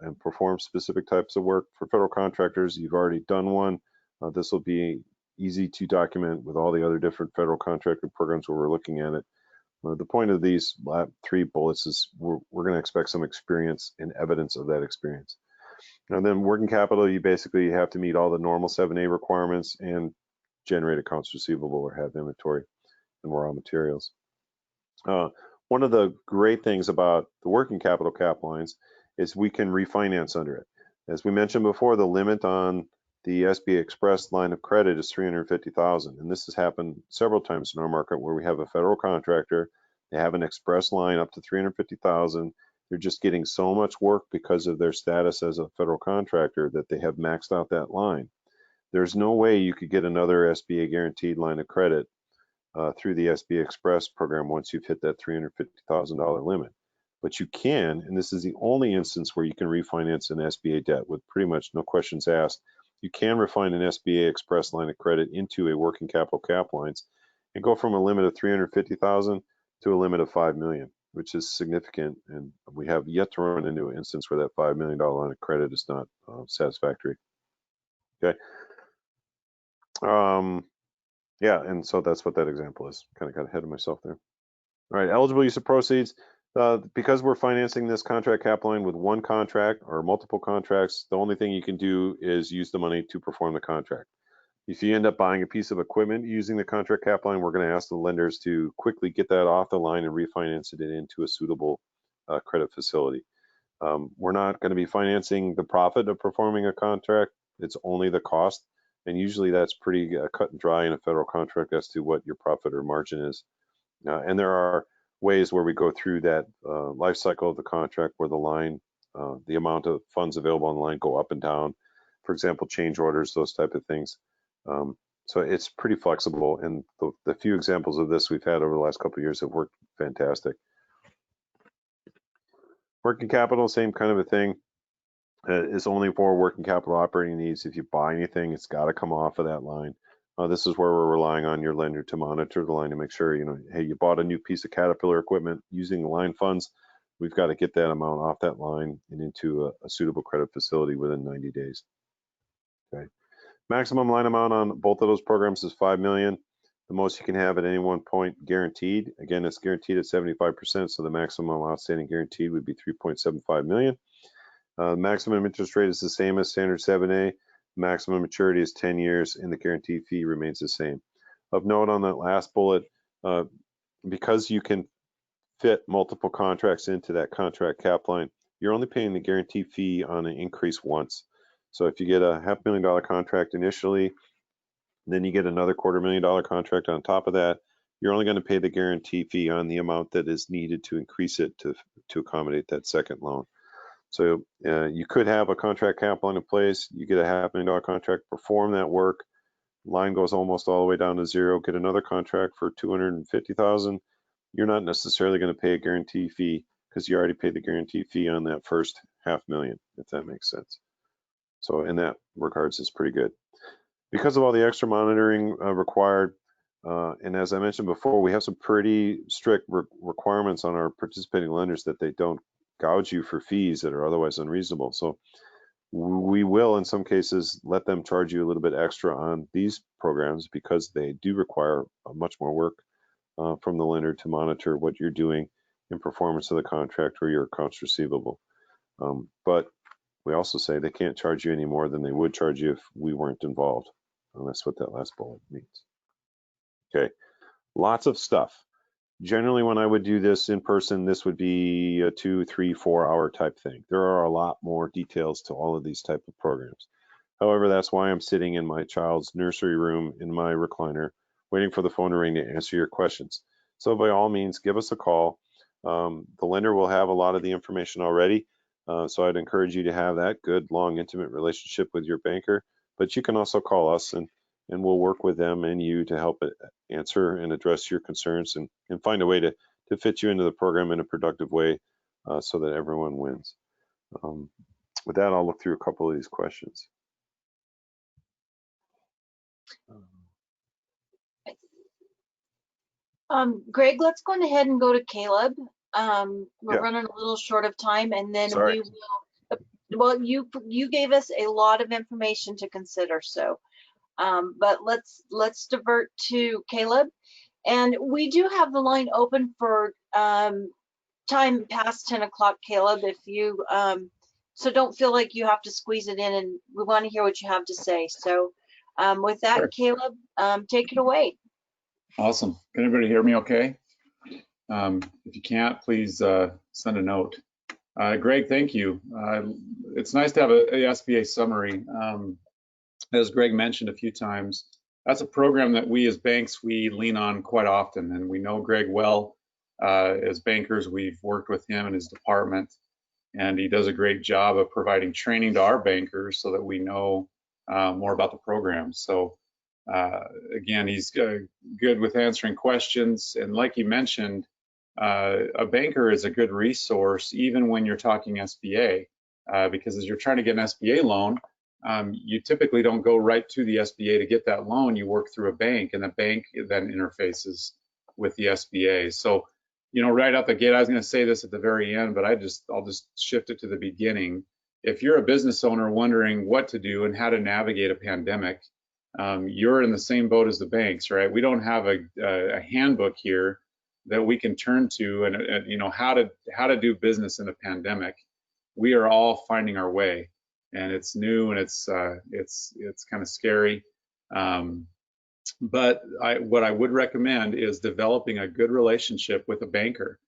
and perform specific types of work. For federal contractors, you've already done one. This will be easy to document with all the other different federal contracting programs where we're looking at it. The point of these 3 bullets is we're going to expect some experience and evidence of that experience. And then working capital, you basically have to meet all the normal 7A requirements and generate accounts receivable or have inventory and raw materials. One of the great things about the working capital CAPLines is we can refinance under it. As we mentioned before, the limit on the SBA Express line of credit is $350,000, and this has happened several times in our market where we have a federal contractor, they have an express line up to $350,000. They're just getting so much work because of their status as a federal contractor that they have maxed out that line. There's no way you could get another SBA guaranteed line of credit through the SBA Express program once you've hit that $350,000 limit. But you can, and this is the only instance where you can refinance an SBA debt with pretty much no questions asked. You can refine an SBA Express line of credit into a working capital CAPLines and go from a limit of $350,000 to a limit of $5 million, which is significant. And we have yet to run into an instance where that $5 million line of credit is not satisfactory. Okay. Yeah, and so that's what that example is. Kind of got ahead of myself there. All right, eligible use of proceeds. Because we're financing this contract CAPLine with one contract or multiple contracts, the only thing you can do is use the money to perform the contract. If you end up buying a piece of equipment using the contract CAPLine, we're going to ask the lenders to quickly get that off the line and refinance it into a suitable credit facility. We're not going to be financing the profit of performing a contract. It's only the cost. And usually that's pretty cut and dry in a federal contract as to what your profit or margin is. And there are ways where we go through that life cycle of the contract where the line, the amount of funds available on the line go up and down. For example, change orders, those type of things. So it's pretty flexible. And the few examples of this we've had over the last couple of years have worked fantastic. Working capital, same kind of a thing. It's only for working capital operating needs. If you buy anything, it's got to come off of that line. This is where we're relying on your lender to monitor the line to make sure, hey, you bought a new piece of Caterpillar equipment using the line funds. We've got to get that amount off that line and into a suitable credit facility within 90 days. Okay. Maximum line amount on both of those programs is $5 million. The most you can have at any one point guaranteed. Again, it's guaranteed at 75%, so the maximum outstanding guaranteed would be $3.75 million. Maximum interest rate is the same as standard 7A. Maximum maturity is 10 years, and the guarantee fee remains the same. Of note on that last bullet, because you can fit multiple contracts into that contract CAPLine, you're only paying the guarantee fee on an increase once. So if you get a $500,000 contract initially, then you get another $250,000 contract on top of that, you're only going to pay the guarantee fee on the amount that is needed to increase it to accommodate that second loan. So you could have a contract CAPLine in place, you get a $500,000 contract, perform that work, line goes almost all the way down to zero, get another contract for $250,000. You're not necessarily going to pay a guarantee fee because you already paid the guarantee fee on that first $500,000, if that makes sense. So in that regards, it's pretty good. Because of all the extra monitoring required, and as I mentioned before, we have some pretty strict requirements on our participating lenders that they don't gouge you for fees that are otherwise unreasonable. So we will, in some cases, let them charge you a little bit extra on these programs because they do require much more work from the lender to monitor what you're doing in performance of the contract or your accounts receivable. But we also say they can't charge you any more than they would charge you if we weren't involved. And that's what that last bullet means. Okay, lots of stuff. Generally, when I would do this in person, this would be a 2, 3, 4 hour type thing. There are a lot more details to all of these type of programs. However, that's why I'm sitting in my child's nursery room in my recliner, waiting for the phone to ring to answer your questions. So by all means, give us a call. The lender will have a lot of the information already. So I'd encourage you to have that good, long, intimate relationship with your banker. But you can also call us and we'll work with them and you to help answer and address your concerns and find a way to fit you into the program in a productive way so that everyone wins. With that, I'll look through a couple of these questions. Greg, let's go ahead and go to Caleb. We're running a little short of time, and then we will. Well, you gave us a lot of information to consider, so but let's divert to Caleb. And we do have the line open for time past 10 o'clock, Caleb, if you, so don't feel like you have to squeeze it in, and we want to hear what you have to say. So with that, Sure. Caleb, take it away. Awesome. Can everybody hear me okay? If you can't, please send a note. Greg, thank you. It's nice to have a SBA summary. As Greg mentioned a few times, that's a program that we as banks, we lean on quite often, and we know Greg well. As bankers, we've worked with him and his department, and he does a great job of providing training to our bankers so that we know more about the program. So again, he's good with answering questions, and like you mentioned, a banker is a good resource even when you're talking SBA, because as you're trying to get an SBA loan, you typically don't go right to the SBA to get that loan. You work through a bank, and the bank then interfaces with the SBA. So, you know, right out the gate, I was going to say this at the very end, but I'll just shift it to the beginning. If you're a business owner wondering what to do and how to navigate a pandemic, you're in the same boat as the banks, right? We don't have a handbook here that we can turn to, and you know, how to do business in a pandemic. We are all finding our way, and it's new, and it's kind of scary. But what I would recommend is developing a good relationship with a banker,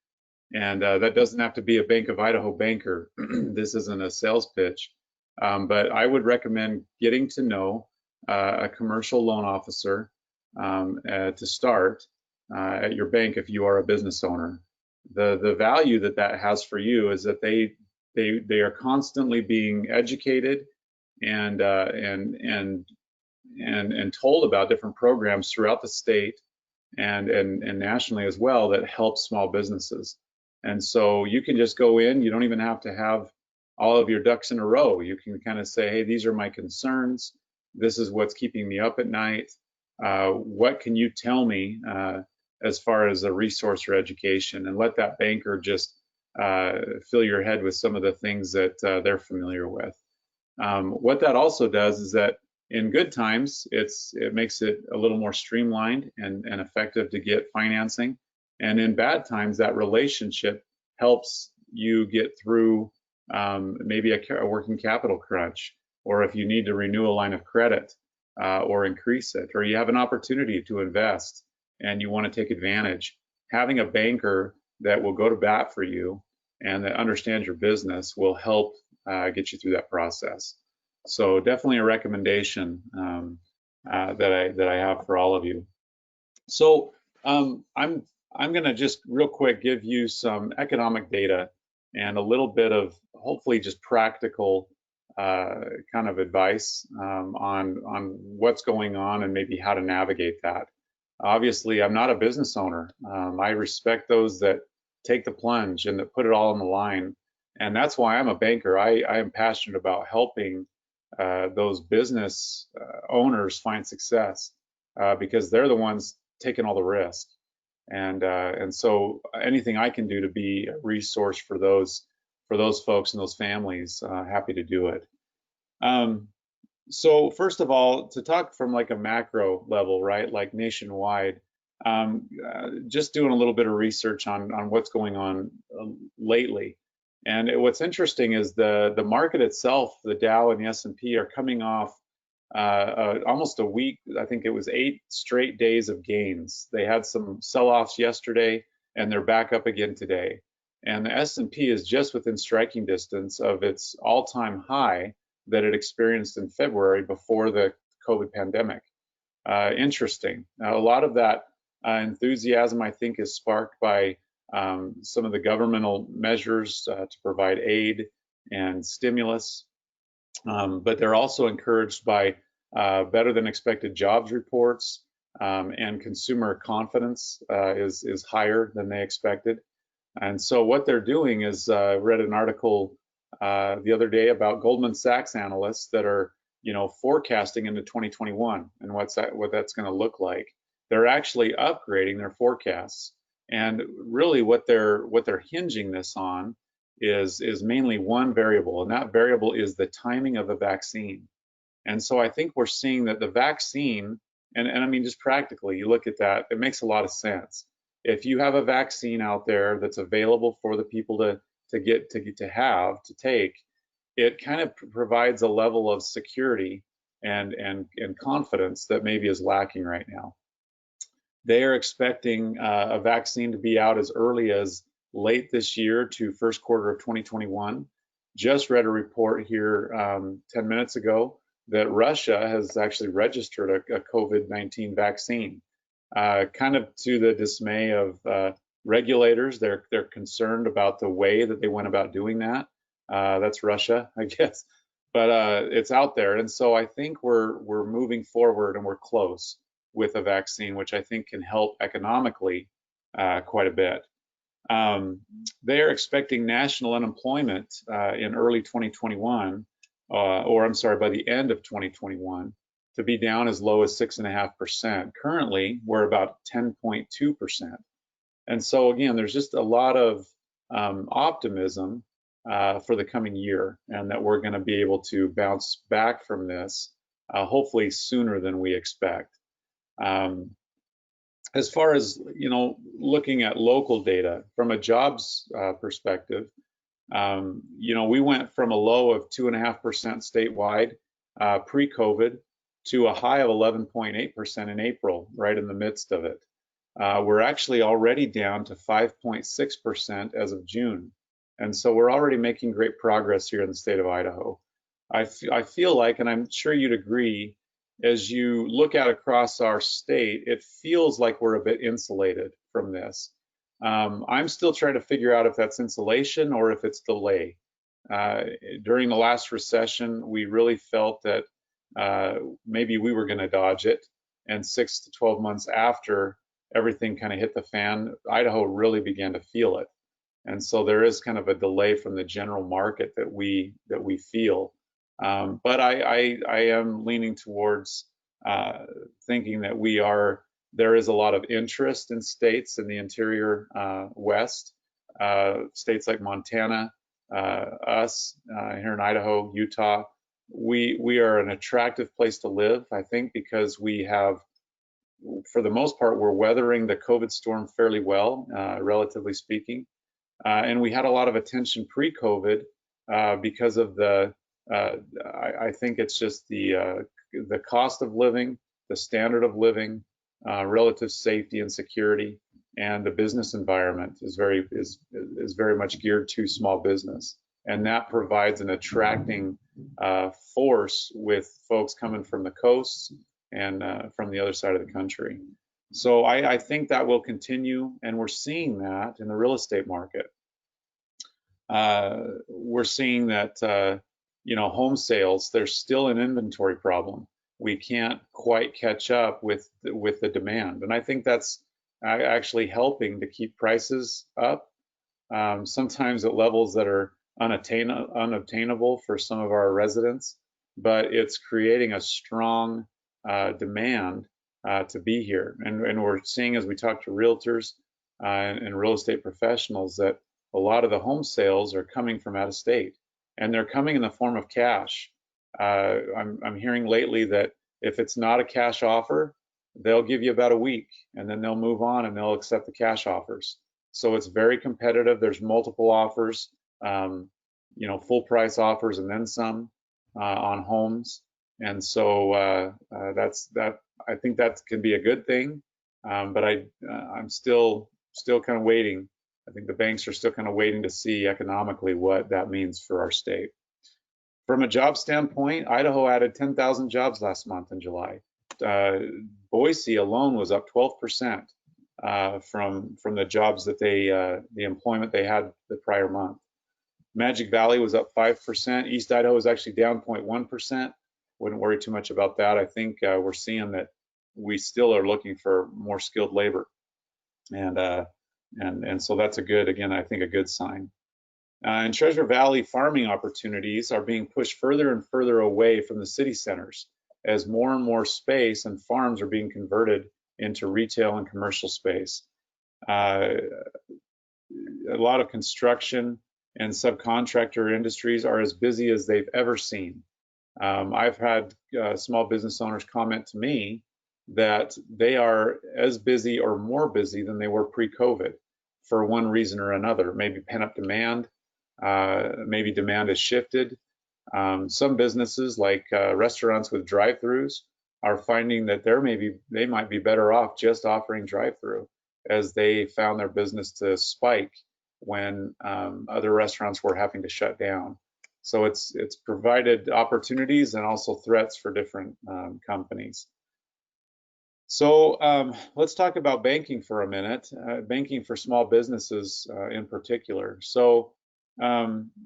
and that doesn't have to be a Bank of Idaho banker. This isn't a sales pitch, but I would recommend getting to know a commercial loan officer to start at your bank if you are a business owner. The value that has for you is that they are constantly being educated and told about different programs throughout the state and nationally as well that help small businesses. And so you can just go in, you don't even have to have all of your ducks in a row. You can kind of say, hey, these are my concerns. This is what's keeping me up at night. What can you tell me as far as a resource or education? And let that banker just fill your head with some of the things that they're familiar with. What that also does is that in good times, it makes it a little more streamlined and effective to get financing. And in bad times, that relationship helps you get through maybe a working capital crunch, or if you need to renew a line of credit or increase it, or you have an opportunity to invest and you want to take advantage. Having a banker that will go to bat for you and that understands your business will help get you through that process. So definitely a recommendation that I have for all of you. So I'm going to just real quick give you some economic data and a little bit of hopefully just practical kind of advice on what's going on and maybe how to navigate that. Obviously, I'm not a business owner. I respect those that take the plunge and that put it all on the line. And that's why I'm a banker. I am passionate about helping those business owners find success because they're the ones taking all the risk. And so anything I can do to be a resource for those folks and those families, happy to do it. So first of all, to talk from like a macro level, right, like nationwide, just doing a little bit of research on what's going on lately. And what's interesting is the market itself, the Dow and the S&P are coming off almost a week. I think it was 8 straight days of gains. They had some sell-offs yesterday, and they're back up again today. And the S&P is just within striking distance of its all-time high that it experienced in February before the COVID pandemic. Interesting. Now, a lot of that enthusiasm, I think, is sparked by some of the governmental measures to provide aid and stimulus. But they're also encouraged by better than expected jobs reports, and consumer confidence is higher than they expected. And so what they're doing is, I read an article the other day about Goldman Sachs analysts that are, forecasting into 2021 and what that's going to look like. They're actually upgrading their forecasts, and really what they're hinging this on is mainly one variable, and that variable is the timing of the vaccine. And so I think we're seeing that the vaccine And I mean, just practically, you look at that, it makes a lot of sense. If you have a vaccine out there that's available for the people to take, it kind of provides a level of security and confidence that maybe is lacking right now. They are expecting a vaccine to be out as early as late this year to first quarter of 2021. Just read a report here 10 minutes ago that Russia has actually registered a COVID-19 vaccine, kind of to the dismay of regulators. They're concerned about the way that they went about doing that. That's Russia, I guess, but it's out there, and so I think we're moving forward, and we're close with a vaccine, which I think can help economically quite a bit. They are expecting national unemployment in early 2021, or I'm sorry, by the end of 2021, to be down as low as 6.5%. Currently, we're about 10.2%. And so again, there's just a lot of optimism for the coming year, and that we're going to be able to bounce back from this, hopefully sooner than we expect. As far as, looking at local data from a jobs perspective, we went from a low of 2.5% statewide pre-COVID to a high of 11.8% in April, right in the midst of it. We're actually already down to 5.6% as of June. And so we're already making great progress here in the state of Idaho. I feel like, and I'm sure you'd agree, as you look out across our state, it feels like we're a bit insulated from this. I'm still trying to figure out if that's insulation or if it's delay. During the last recession, we really felt that maybe we were going to dodge it. And 6 to 12 months after everything kind of hit the fan, Idaho really began to feel it. And so there is kind of a delay from the general market that we feel. But I am leaning towards thinking that there is a lot of interest in states in the interior West, states like Montana, us here in Idaho, Utah. We are an attractive place to live, I think, because we have, for the most part, we're weathering the COVID storm fairly well, relatively speaking. And we had a lot of attention pre-COVID because of I think it's just the cost of living, the standard of living, relative safety and security, and the business environment is very much geared to small business, and that provides an attracting force with folks coming from the coasts and from the other side of the country. So I think that will continue, and we're seeing that in the real estate market. We're seeing that home sales, there's still an inventory problem. We can't quite catch up with the demand, and I think that's actually helping to keep prices up, sometimes at levels that are unobtainable for some of our residents, but it's creating a strong demand to be here. And we're seeing, as we talk to realtors and real estate professionals, that a lot of the home sales are coming from out of state, and they're coming in the form of cash. I'm hearing lately that if it's not a cash offer, they'll give you about a week, and then they'll move on and they'll accept the cash offers. So it's very competitive. There's multiple offers, full price offers and then some on homes. And so I think that can be a good thing, but I'm still kind of waiting. I think the banks are still kind of waiting to see economically what that means for our state. From a job standpoint, Idaho added 10,000 jobs last month in July. Boise alone was up 12% from the jobs that the employment they had the prior month. Magic Valley was up 5%. East Idaho is actually down 0.1%. Wouldn't worry too much about that. I think we're seeing that we still are looking for more skilled labor, and so that's I think a good sign. In Treasure Valley, farming opportunities are being pushed further and further away from the city centers as more and more space and farms are being converted into retail and commercial space. A lot of construction and subcontractor industries are as busy as they've ever seen. I've had small business owners comment to me that they are as busy or more busy than they were pre-COVID for one reason or another. Maybe pent-up demand, maybe demand has shifted. Some businesses like restaurants with drive-throughs are finding that they might be better off just offering drive-through, as they found their business to spike when other restaurants were having to shut down. So it's provided opportunities and also threats for different companies. So let's talk about banking for a minute, banking for small businesses in particular. So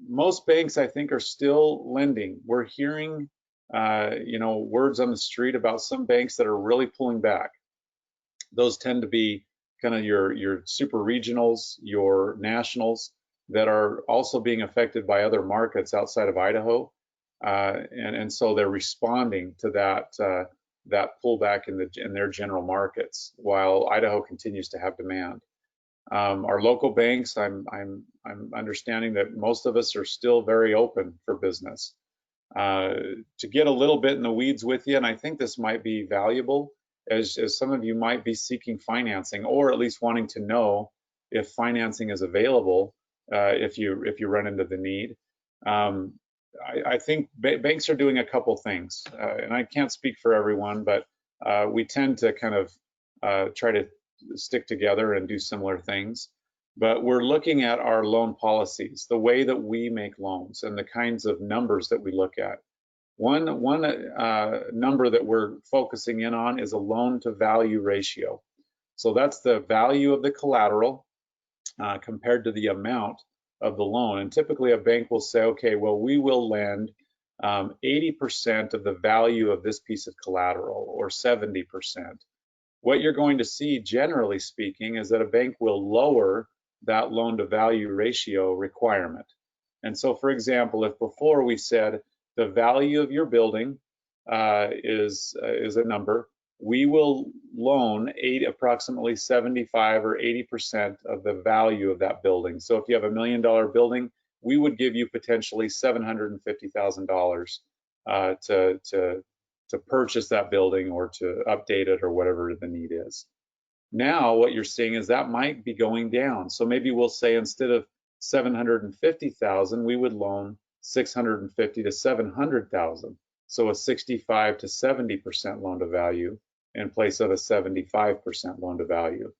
most banks, I think, are still lending. We're hearing, words on the street about some banks that are really pulling back. Those tend to be kind of your super regionals, your nationals that are also being affected by other markets outside of Idaho, and so they're responding to that pullback in their general markets, while Idaho continues to have demand. Our local banks, I'm understanding that most of us are still very open for business. To get a little bit in the weeds with you, and I think this might be valuable, as some of you might be seeking financing, or at least wanting to know if financing is available if you run into the need. I think banks are doing a couple things, and I can't speak for everyone, but we tend to kind of try to stick together and do similar things. But we're looking at our loan policies, the way that we make loans, and the kinds of numbers that we look at. One number that we're focusing in on is a loan to value ratio. So that's the value of the collateral compared to the amount of the loan. And typically a bank will say, okay, well, we will lend 80% of the value of this piece of collateral, or 70%. What you're going to see, generally speaking, is that a bank will lower that loan to value ratio requirement. And so, for example, if before we said the value of your building is a number, we will loan approximately 75 or 80% of the value of that building. So if you have $1 million building, we would give you potentially $750,000 to purchase that building, or to update it, or whatever the need is. Now what you're seeing is that might be going down. So maybe we'll say instead of $750,000, we would loan $650,000 to $700,000. So a 65 to 70% loan to value in place of a 75% loan to value.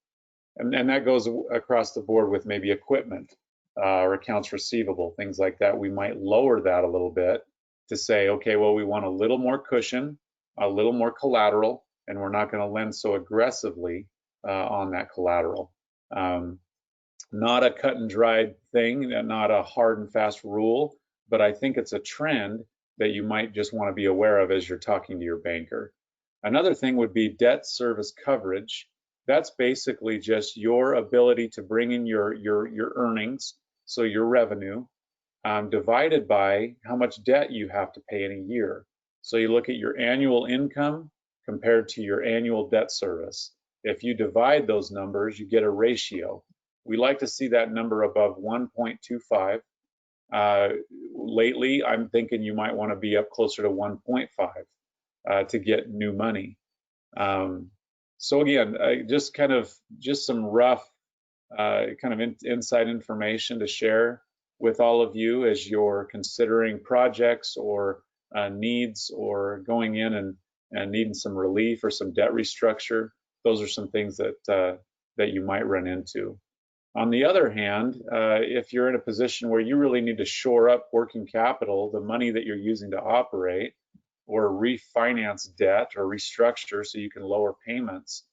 And that goes across the board with maybe equipment or accounts receivable, things like that. We might lower that a little bit to say, okay, well, we want a little more cushion, a little more collateral, and we're not going to lend so aggressively on that collateral. Not a cut and dried thing, not a hard and fast rule, but I think it's a trend that you might just want to be aware of as you're talking to your banker. Another thing would be debt service coverage. That's basically just your ability to bring in your earnings, so your revenue, divided by how much debt you have to pay in a year. So you look at your annual income compared to your annual debt service. If you divide those numbers, you get a ratio. We like to see that number above 1.25. Lately, I'm thinking you might want to be up closer to 1.5 to get new money. So again, just some rough inside information to share with all of you as you're considering projects or needs, or going in and needing some relief or some debt restructure. Those are some things that you might run into. On the other hand, if you're in a position where you really need to shore up working capital, the money that you're using to operate, or refinance debt or restructure so you can lower payments,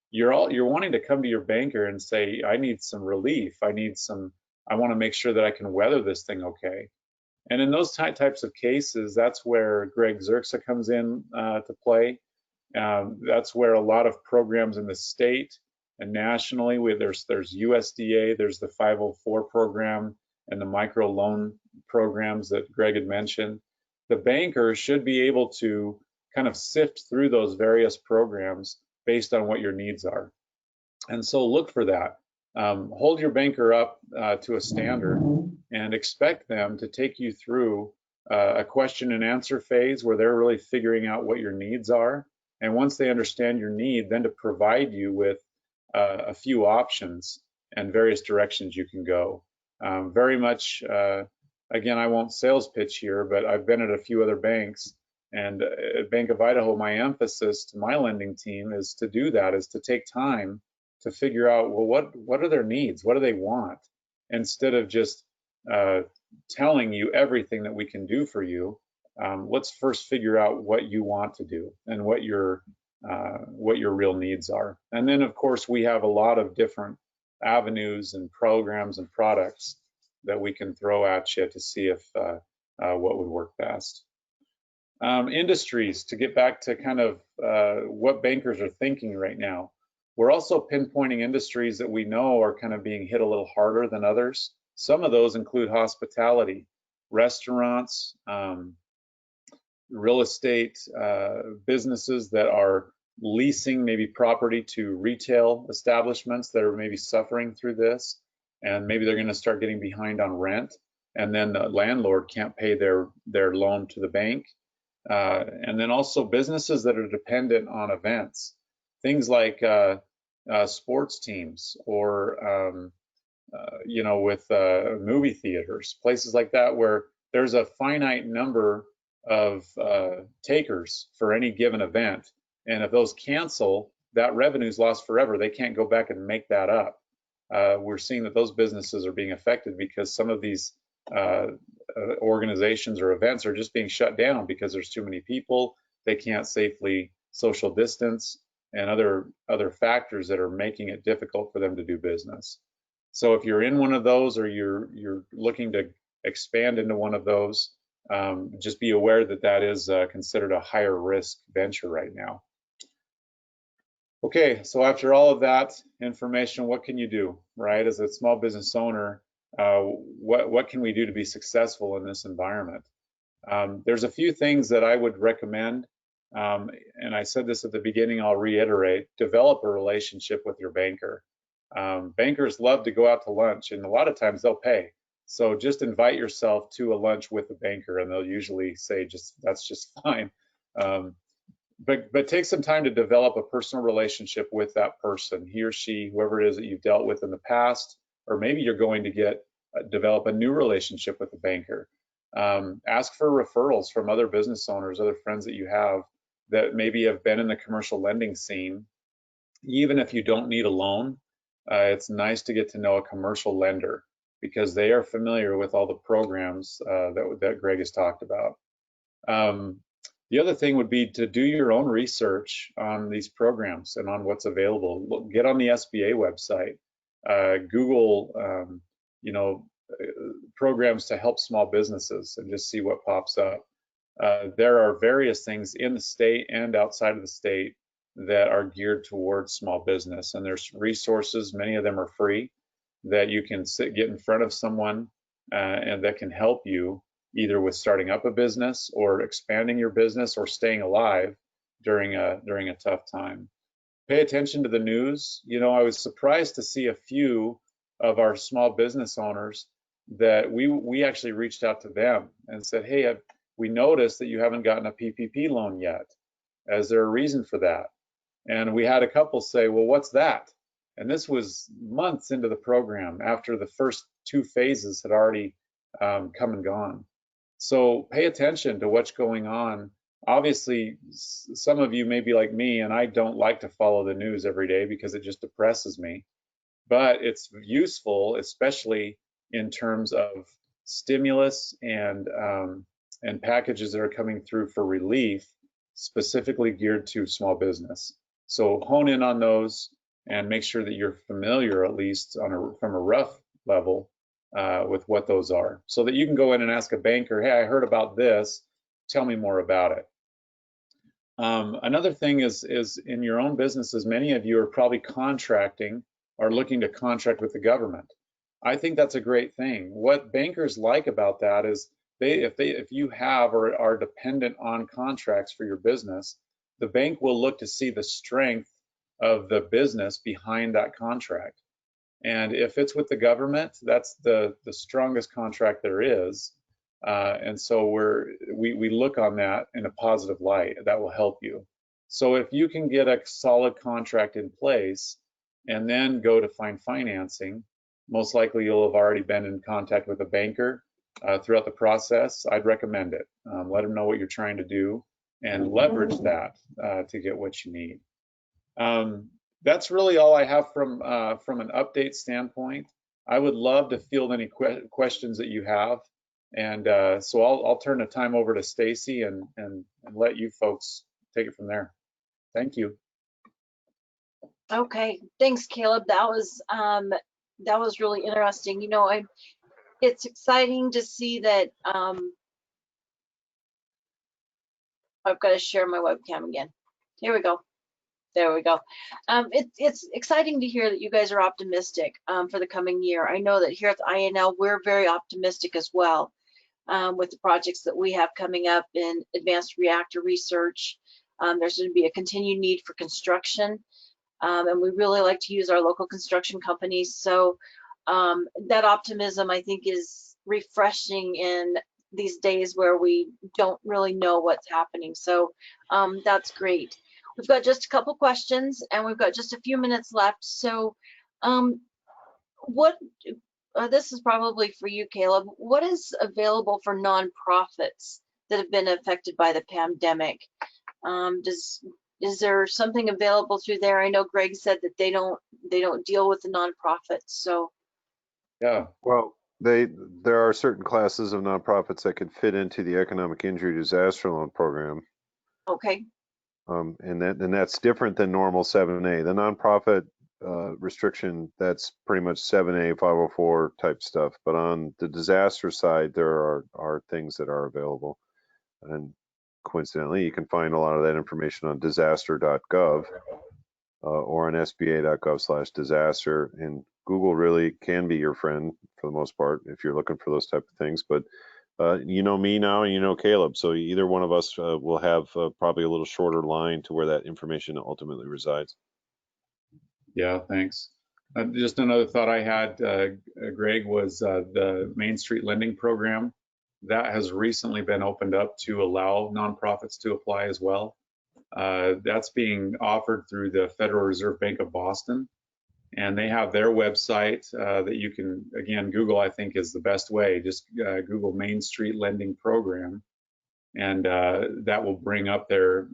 you're wanting to come to your banker and say, I need some relief. I want to make sure that I can weather this thing okay. And in those types of cases, that's where Greg Zerxa comes in to play. That's where a lot of programs in the state and nationally, there's USDA, there's the 504 program, and the micro loan programs that Greg had mentioned. The banker should be able to kind of sift through those various programs based on what your needs are. And so look for that. Hold your banker up to a standard and expect them to take you through a question and answer phase where they're really figuring out what your needs are And once they understand your need, then to provide you with a few options and various directions you can go. Very much, again, I won't sales pitch here, but I've been at a few other banks, and at Bank of Idaho, my emphasis to my lending team is to do that, is to take time to figure out, well, what are their needs? What do they want? Instead of just telling you everything that we can do for you, let's first figure out what you want to do and what your real needs are. And then, of course, we have a lot of different avenues and programs and products that we can throw at you to see if what would work best. Industries, to get back to kind of what bankers are thinking right now. We're also pinpointing industries that we know are kind of being hit a little harder than others. Some of those include hospitality, restaurants, real estate businesses that are leasing maybe property to retail establishments that are maybe suffering through this, and maybe they're going to start getting behind on rent, and then the landlord can't pay their loan to the bank. And then also businesses that are dependent on events, things like sports teams, or with movie theaters, places like that where there's a finite number of takers for any given event, and if those cancel, that revenue's lost forever. They can't go back and make that up. We're seeing that those businesses are being affected because some of these organizations or events are just being shut down because there's too many people. They can't safely social distance, and other factors that are making it difficult for them to do business. So if you're in one of those, or you're looking to expand into one of those, just be aware that that is considered a higher risk venture right now. Okay, so after all of that information, what can you do, right? As a small business owner, what can we do to be successful in this environment? There's a few things that I would recommend, and I said this at the beginning, I'll reiterate: develop a relationship with your banker. Bankers love to go out to lunch, and a lot of times they'll pay. So just invite yourself to a lunch with a banker, and they'll usually say that's just fine. But take some time to develop a personal relationship with that person, he or she, whoever it is that you've dealt with in the past, or maybe you're going to develop a new relationship with a banker. Ask for referrals from other business owners, other friends that you have that maybe have been in the commercial lending scene. Even if you don't need a loan, it's nice to get to know a commercial lender, because they are familiar with all the programs that Greg has talked about. The other thing would be to do your own research on these programs and on what's available. Get on the SBA website, Google, programs to help small businesses, and just see what pops up. There are various things in the state and outside of the state that are geared towards small business, and there's resources, many of them are free, that you can get in front of someone and that can help you either with starting up a business or expanding your business or staying alive during a tough time. Pay attention to the news. I was surprised to see a few of our small business owners that we actually reached out to them and said, hey, we noticed that you haven't gotten a PPP loan yet. Is there a reason for that? And we had a couple say, well, what's that? And this was months into the program, after the first two phases had already come and gone. So pay attention to what's going on. Obviously, some of you may be like me, and I don't like to follow the news every day because it just depresses me. But it's useful, especially in terms of stimulus and packages that are coming through for relief, specifically geared to small business. So hone in on those and make sure that you're familiar, at least from a rough level, with what those are, so that you can go in and ask a banker, hey, I heard about this, tell me more about it. Another thing is in your own businesses, many of you are probably contracting or looking to contract with the government. I think that's a great thing. What bankers like about that is if you have or are dependent on contracts for your business, the bank will look to see the strength of the business behind that contract. And if it's with the government, that's the strongest contract there is. And so we look on that in a positive light. That will help you. So if you can get a solid contract in place and then go to find financing, most likely you'll have already been in contact with a banker throughout the process. I'd recommend it. Let them know what you're trying to do and leverage that to get what you need. That's really all I have from an update standpoint. I would love to field any questions that you have, and so I'll turn the time over to Stacy and let you folks take it from there. Thank you. Okay, thanks, Caleb. That was really interesting. You know, it's exciting to see that. I've got to share my webcam again. Here we go. There we go. It's exciting to hear that you guys are optimistic for the coming year. I know that here at the INL, we're very optimistic as well with the projects that we have coming up in advanced reactor research. There's going to be a continued need for construction, and we really like to use our local construction companies. So that optimism, I think, is refreshing in these days where we don't really know what's happening. So that's great. We've got just a couple questions and we've got just a few minutes left. So this is probably for you, Caleb. What is available for nonprofits that have been affected by the pandemic? Is there something available through there? I know Greg said that they don't deal with the nonprofits. So yeah, well, there are certain classes of nonprofits that could fit into the economic injury disaster loan program. okay. And that's different than normal 7A. The nonprofit restriction, that's pretty much 7A 504 type stuff. But on the disaster side, there are things that are available. And coincidentally, you can find a lot of that information on disaster.gov or on sba.gov/disaster. And Google really can be your friend for the most part if you're looking for those type of things. But you know me now, and you know Caleb, so either one of us will have probably a little shorter line to where that information ultimately resides. Yeah, thanks. Just another thought I had, Greg, was the Main Street Lending Program. That has recently been opened up to allow nonprofits to apply as well. That's being offered through the Federal Reserve Bank of Boston. And they have their website that you can, again, Google, I think, is the best way. Just Google Main Street Lending Program, and that will bring up their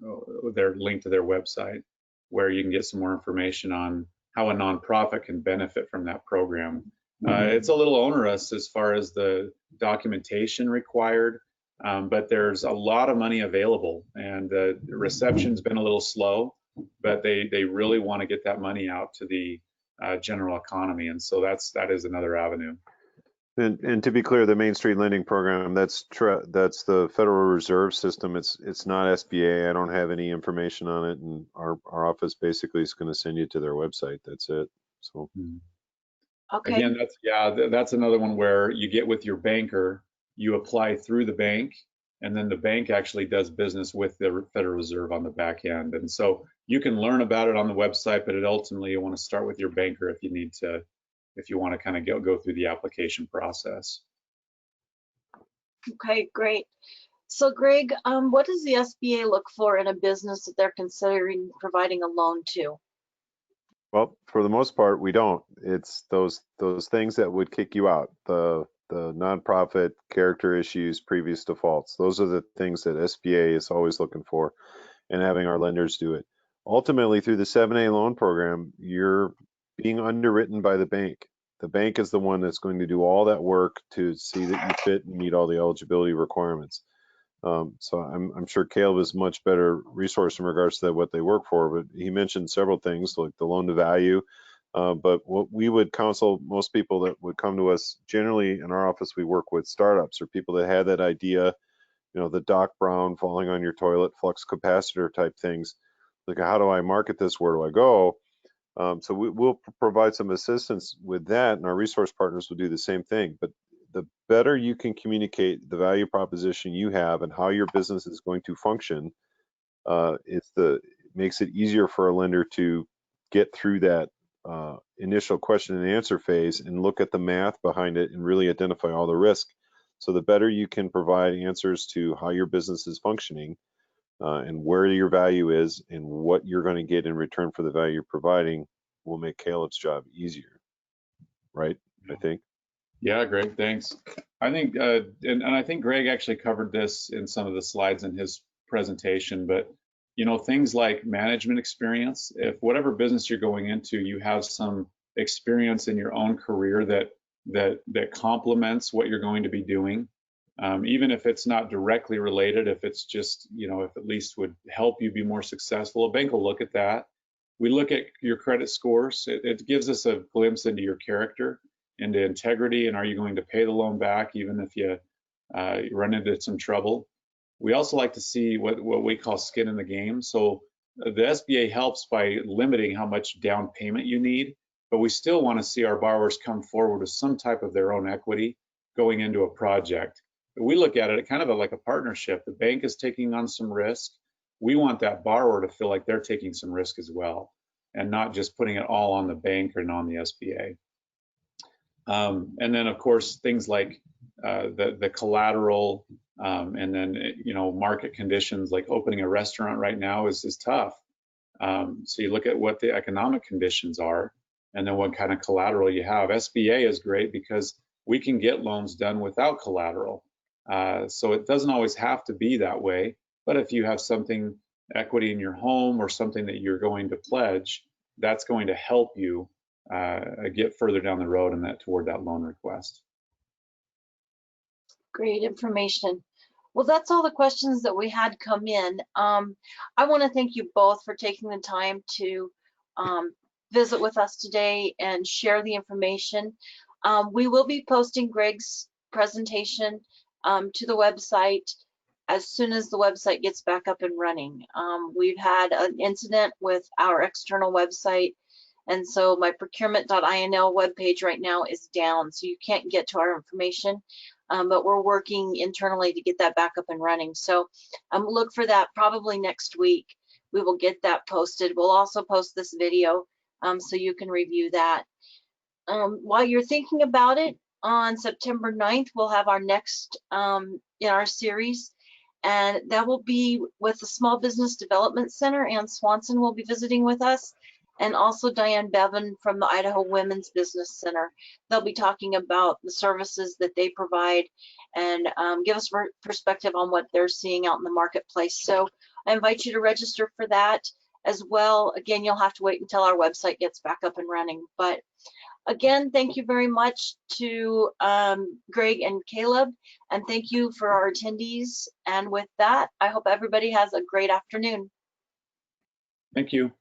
link to their website, where you can get some more information on how a nonprofit can benefit from that program. It's a little onerous as far as the documentation required, but there's a lot of money available, and the reception's been a little slow, but they really want to get that money out to the general economy, and so that is another avenue. And to be clear, the Main Street Lending Program, that's the Federal Reserve System. It's not SBA. I don't have any information on it, and our office basically is going to send you to their website. That's it. So Okay. Again, that's another one where you get with your banker, you apply through the bank, and then the bank actually does business with the Federal Reserve on the back end. And so you can learn about it on the website, but ultimately you want to start with your banker if you want to kind of go through the application process. Okay, great. So Greg, what does the SBA look for in a business that they're considering providing a loan to? Well, for the most part, we don't. It's those things that would kick you out. The nonprofit, character issues, previous defaults. Those are the things that SBA is always looking for, and having our lenders do it. Ultimately, through the 7A loan program, you're being underwritten by the bank. The bank is the one that's going to do all that work to see that you fit and meet all the eligibility requirements. So I'm sure Caleb is much better resource in regards to what they work for, but he mentioned several things like the loan to value. But what we would counsel most people that would come to us, generally in our office, we work with startups or people that had that idea, the Doc Brown falling on your toilet flux capacitor type things. Like, how do I market this? Where do I go? So we'll provide some assistance with that, and our resource partners will do the same thing. But the better you can communicate the value proposition you have and how your business is going to function, it makes it easier for a lender to get through that initial question and answer phase and look at the math behind it and really identify all the risk. So the better you can provide answers to how your business is functioning, and where your value is and what you're going to get in return for the value you're providing will make Caleb's job easier, right? I think. Yeah, Greg, thanks. I think, and I think Greg actually covered this in some of the slides in his presentation, but you know, things like management experience. If whatever business you're going into, you have some experience in your own career that complements what you're going to be doing, even if it's not directly related, if it's just, you know, if at least would help you be more successful, a bank will look at that. We look at your credit scores. It gives us a glimpse into your character, into integrity, and are you going to pay the loan back even if you run into some trouble. We also like to see what we call skin in the game. So the SBA helps by limiting how much down payment you need, but we still want to see our borrowers come forward with some type of their own equity going into a project. But we look at it kind of like a partnership. The bank is taking on some risk. We want that borrower to feel like they're taking some risk as well, and not just putting it all on the bank or on the SBA. And then, of course, things like the collateral, and then, you know, market conditions, like opening a restaurant right now is tough. So you look at what the economic conditions are and then what kind of collateral you have. SBA is great because we can get loans done without collateral. So it doesn't always have to be that way. But if you have something, equity in your home or something that you're going to pledge, that's going to help you get further down the road in that toward that loan request. Great information. Well, that's all the questions that we had come in. I want to thank you both for taking the time to visit with us today and share the information. We will be posting Greg's presentation to the website as soon as the website gets back up and running. We've had an incident with our external website, and so my procurement.inl webpage right now is down, so you can't get to our information. But we're working internally to get that back up and running. So look for that probably next week. We will get that posted. We'll also post this video so you can review that. While you're thinking about it, on September 9th, we'll have our next in our series, and that will be with the Small Business Development Center. Ann Swanson will be visiting with us, and also Diane Bevan from the Idaho Women's Business Center. They'll be talking about the services that they provide and give us perspective on what they're seeing out in the marketplace. So I invite you to register for that as well. Again, you'll have to wait until our website gets back up and running. But again, thank you very much to Greg and Caleb, and thank you for our attendees. And with that, I hope everybody has a great afternoon. Thank you.